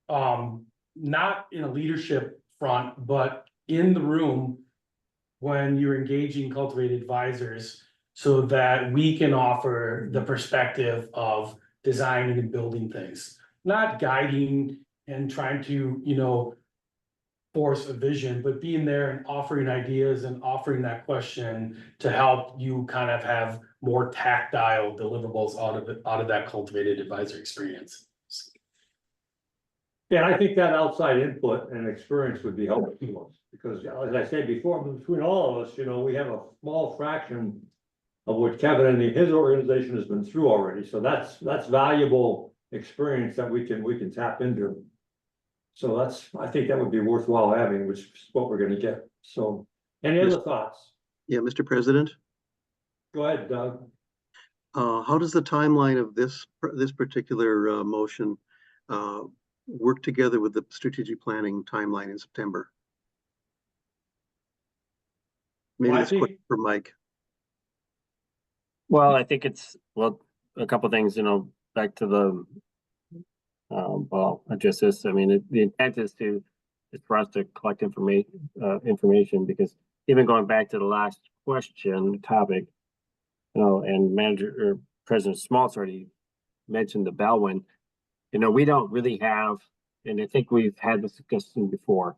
not in a leadership front, but in the room when you're engaging cultivated advisors so that we can offer the perspective of designing and building things, not guiding and trying to, you know, force a vision, but being there and offering ideas and offering that question to help you kind of have more tactile deliverables out of that cultivated advisor experience. Yeah, I think that outside input and experience would be helpful to us, because as I said before, between all of us, you know, we have a small fraction of what Kevin and his organization has been through already, so that's valuable experience that we can tap into. So I think that would be worthwhile having, which is what we're gonna get. So, any other thoughts? Yeah, Mr. President, Go ahead, Doug. how does the timeline of this particular motion work together with the strategic planning timeline in September? Maybe Well, I that's quick think- for Mike. Well, I think it's, well, a couple things, you know, back to the, well, address this. I mean, the intent is for us to collect information, because even going back to the last question topic, you know, and President Schmaltz already mentioned the Bellwin, you know, we don't really have, and I think we've had this discussion before.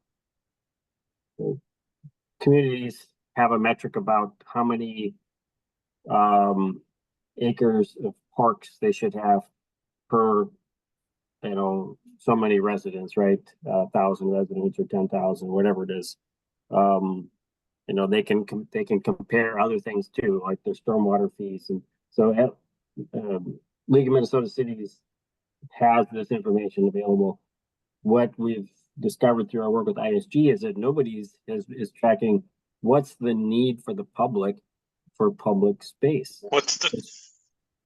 Communities have a metric about how many acres of parks they should have per, you know, so many residents, right? 1,000 residents or 10,000, whatever it is. You know, they can compare other things too, like their stormwater fees. And so League of Minnesota Cities has this information available. What we've discovered through our work with ISG is that nobody is tracking what's the need for the public for public space.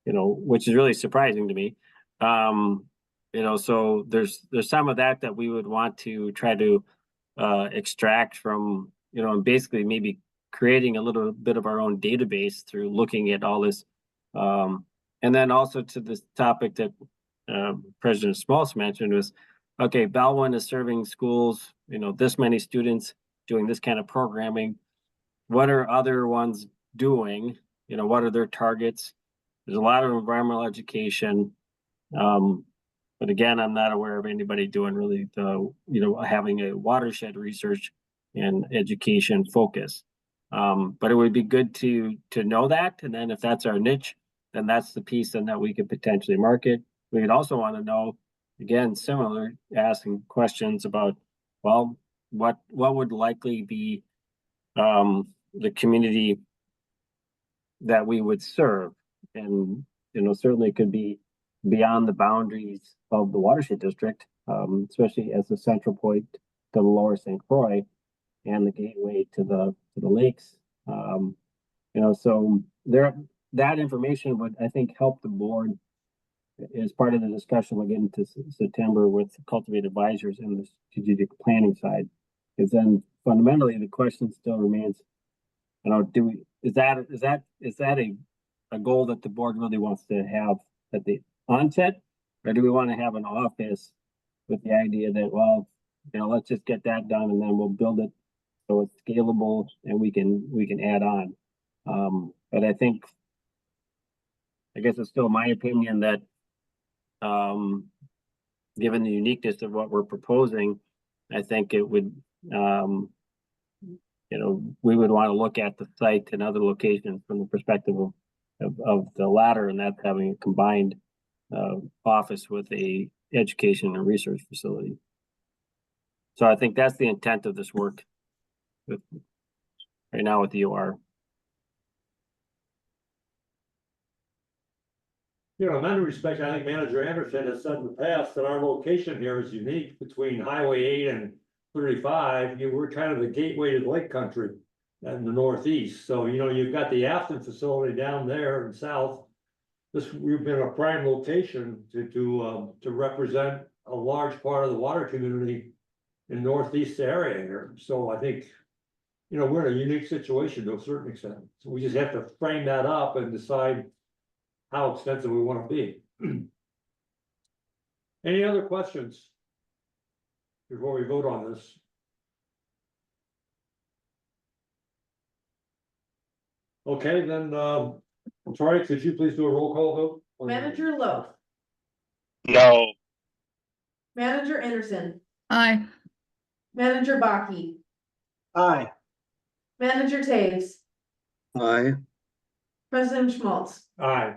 You know, which is really surprising to me. You know, so there's some of that we would want to try to extract from, you know, and basically maybe creating a little bit of our own database through looking at all this. And then also to this topic that President Schmaltz mentioned was, okay, Bellwin is serving schools, you know, this many students doing this kind of programming. What are other ones doing? You know, what are their targets? There's a lot of environmental education. But again, I'm not aware of anybody doing really the, you know, having a watershed research and education focus. But it would be good to know that. And then if that's our niche, then that's the piece then that we could potentially market. We would also want to know, again, similar, asking questions about, well, what would likely be the community that we would serve? And, you know, certainly it could be beyond the boundaries of the watershed district, especially as the central point to the lower St. Croix and the gateway to the lakes. You know, so that information would, I think, help the board as part of the discussion we'll get into September with cultivated advisors in the strategic planning side. Because then fundamentally the question still remains, you know, is that a goal that the board really wants to have at the onset, or do we want to have an office with the idea that, well, you know, let's just get that done and then we'll build it so it's scalable and we can add on. But I think, I guess it's still my opinion that given the uniqueness of what we're proposing, I think it would, you know, we would want to look at the site and other locations from the perspective of the latter, and that's having a combined office with a education and research facility. So I think that's the intent of this work right now with the UR. You know, in many respects, I think Manager Anderson has said in the past that our location here is unique between Highway 8 and 35, you were kind of the gateway to the lake country and the northeast. So, you know, you've got the Afton facility down there in south. We've been a prime location to represent a large part of the water community in northeast area here. So I think, you know, we're in a unique situation to a certain extent. So we just have to frame that up and decide how extensive we want to be. Any other questions before we vote on this? Okay, then, Troy, could you please do a roll call vote? Manager Lowe, No. Manager Anderson, Aye. Manager Baki, Aye. Manager Taves, Aye. President Schmaltz. Aye.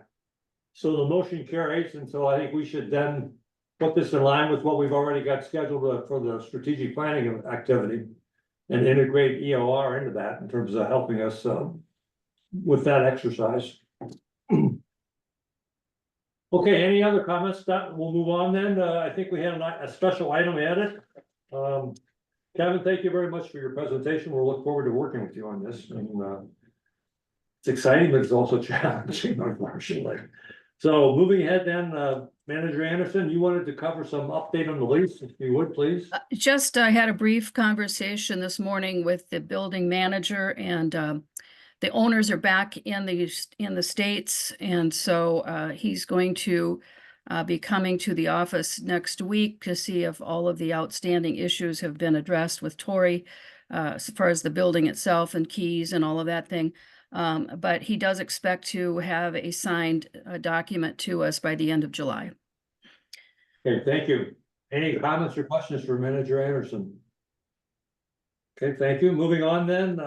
So the motion carries, and so I think we should then put this in line with what we've already got scheduled for the strategic planning activity. And integrate EOR into that in terms of helping us with that exercise. Okay, any other comments? That we'll move on then. I think we had a special item added. Kevin, thank you very much for your presentation. We'll look forward to working with you on this. And it's exciting, but it's also challenging, unfortunately. So moving ahead then, Manager Anderson, you wanted to cover some update on the lease, if you would, please. Just, I had a brief conversation this morning with the building manager, and the owners are back in the States. And so he's going to be coming to the office next week to see if all of the outstanding issues have been addressed with Tori, as far as the building itself and keys and all of that thing. But he does expect to have a signed document to us by the end of July. Okay, thank you. Any comments or questions for Manager Anderson? Okay, thank you. Moving on then,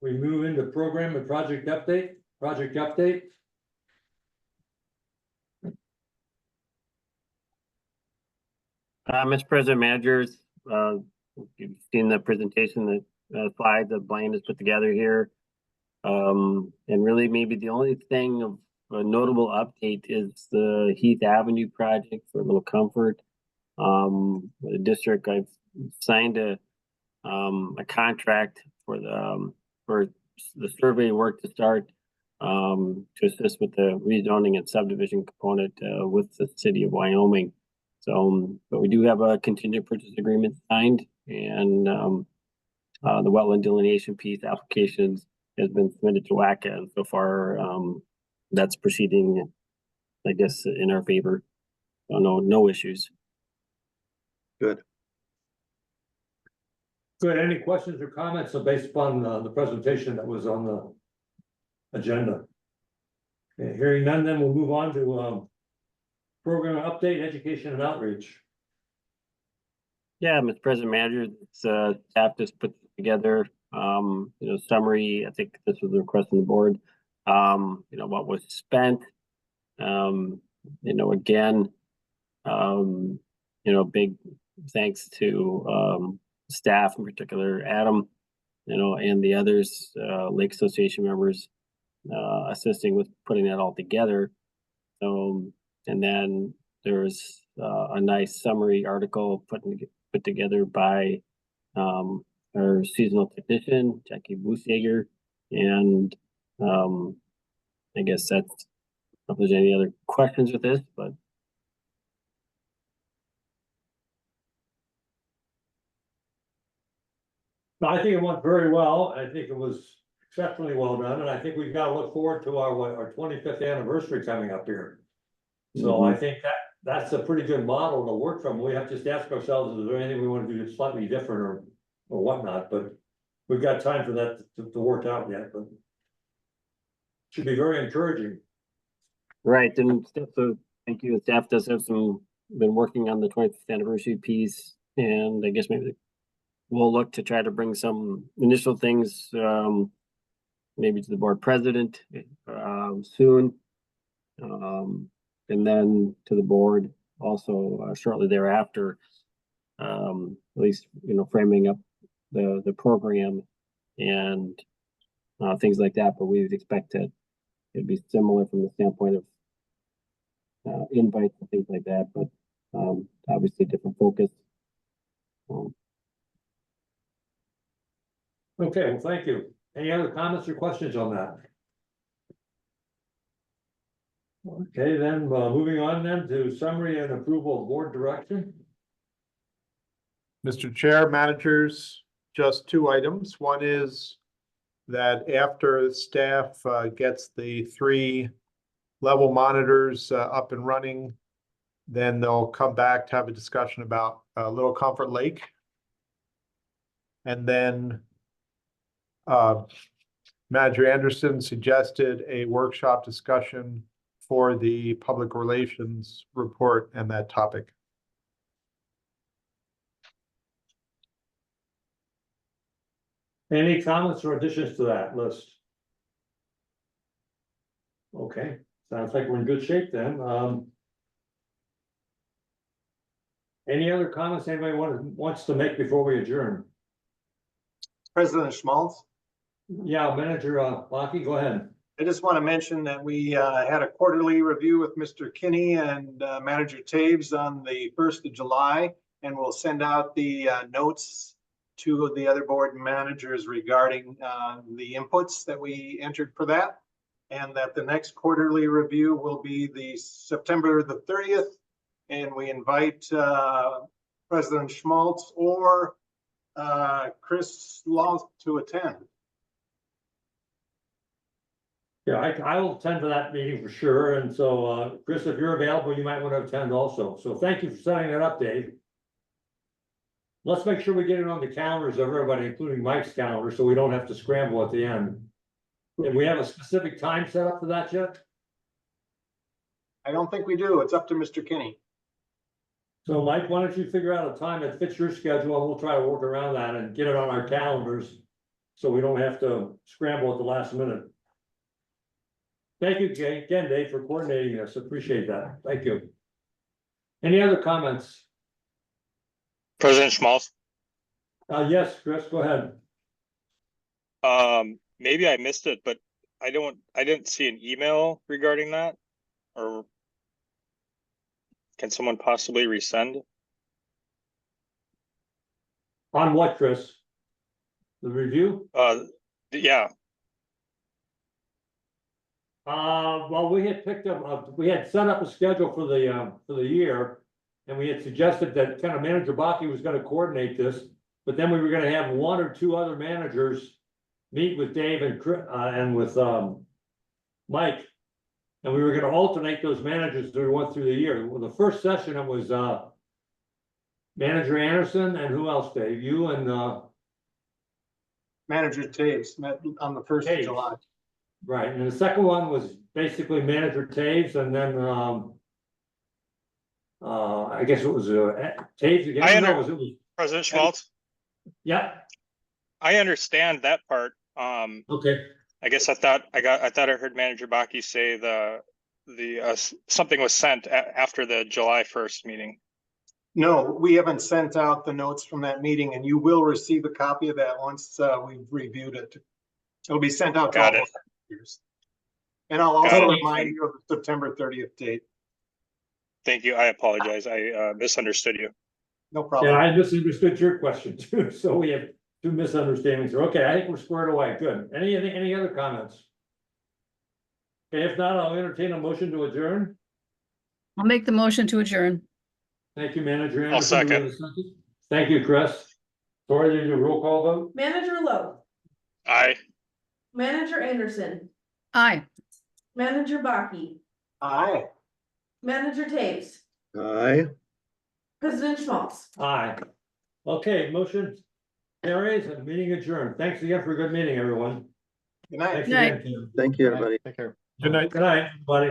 we move into program and project update. Mr. President, managers, you've seen the presentation that slide that Blaine has put together here. And really maybe the only thing of a notable update is the Heath Avenue project for Little Comfort. The district, I've signed a contract for the survey work to start to assist with the rezoning and subdivision component with the city of Wyoming. So, but we do have a contingent purchase agreement signed, and the wetland delineation piece applications has been submitted to WACA, and so far that's proceeding, I guess, in our favor. So no issues. Good. Good. Any questions or comments based upon the presentation that was on the agenda? Okay, hearing none, then we'll move on to program update, education and outreach. Yeah, Mr. President, manager, staff just put together, summary. I think this was a request from the board. What was spent, again, big thanks to staff, in particular, Adam, and the others, Lake Association members, assisting with putting that all together. And then there's a nice summary article put together by our seasonal technician, Jackie Buseger, and I guess that's, I don't know if there's any other questions with this, but. I think it went very well. I think it was exceptionally well done, and I think we've got to look forward to our 25th anniversary coming up here. So I think that's a pretty good model to work from. We have to just ask ourselves, is there anything we want to do slightly different or whatnot? But we've got time for that to work out yet, but should be very encouraging. Right, and so thank you. Staff does have been working on the 25th anniversary piece, and I guess maybe we'll look to try to bring some initial things, maybe to the board president soon. And then to the board also shortly thereafter, at least, framing up the program and things like that. But we would expect that it'd be similar from the standpoint of invites and things like that, but obviously different focus. Okay, well, thank you. Any other comments or questions on that? Okay, then, moving on then to summary and approval of board direction. Mr. Chair, managers, just two items. One is that after staff gets the 3 level monitors up and running, then they'll come back to have a discussion about Little Comfort Lake. And then Manager Anderson suggested a workshop discussion for the public relations report and that topic. Any comments or additions to that list? Okay, sounds like we're in good shape then. Any other comments anybody wants to make before we adjourn? President Schmaltz? Yeah, Manager Lockey, go ahead. I just want to mention that we had a quarterly review with Mr. Kinney and Manager Taves on the 1st of July, and we'll send out the notes to the other board managers regarding the inputs that we entered for that. And that the next quarterly review will be the September the 30th. And we invite President Schmaltz or Chris Law to attend. Yeah, I will attend to that meeting for sure. And so, Chris, if you're available, you might want to attend also. So thank you for setting that up, Dave. Let's make sure we get it on the calendars of everybody, including Mike's calendar, so we don't have to scramble at the end. And we have a specific time set up for that yet? I don't think we do. It's up to Mr. Kinney. So Mike, why don't you figure out a time that fits your schedule and we'll try to work around that and get it on our calendars. So we don't have to scramble at the last minute. Thank you again, Dave, for coordinating this. Appreciate that. Thank you. Any other comments? President Schmaltz. Yes, Chris, go ahead. Maybe I missed it, but I didn't see an email regarding that. Or can someone possibly resend? On what, Chris? The review? Yeah. Well, we had picked up, we had set up a schedule for the year. And we had suggested that kind of Manager Baki was gonna coordinate this, but then we were gonna have 1 or 2 other managers meet with Dave and with Mike. And we were gonna alternate those managers as we went through the year. Well, the first session, it was Manager Anderson and who else, Dave? You and Manager Taves met on the 1st of July. Right, and the second one was basically Manager Taves and then I guess it was Taves again. No, it was President Schmaltz. Yeah. I understand that part. Okay. I guess I thought I heard Manager Baki say the something was sent after the July 1st meeting. No, we haven't sent out the notes from that meeting, and you will receive a copy of that once we've reviewed it. It'll be sent out to all managers. And I'll also remind you of the September 30th date. Thank you. I apologize. I misunderstood you. No problem. Yeah, I misunderstood your question too. So we have 2 misunderstandings. Okay, I think we're squared away. Good. Any other comments? Okay, if not, I'll entertain a motion to adjourn. I'll make the motion to adjourn. Thank you, Manager Anderson. I'll second. Thank you, Chris. Tori, did you roll call vote? Manager Lowe, Aye. Manager Anderson, Aye. Manager Baki, Aye. Manager Taves, Aye. President Schmaltz. Aye. Okay, motion carries and meeting adjourned. Thanks again for a good meeting, everyone. Good night. Thanks Good night. again, Tim. Thank you, everybody. Take care. Good night. Good night, everybody.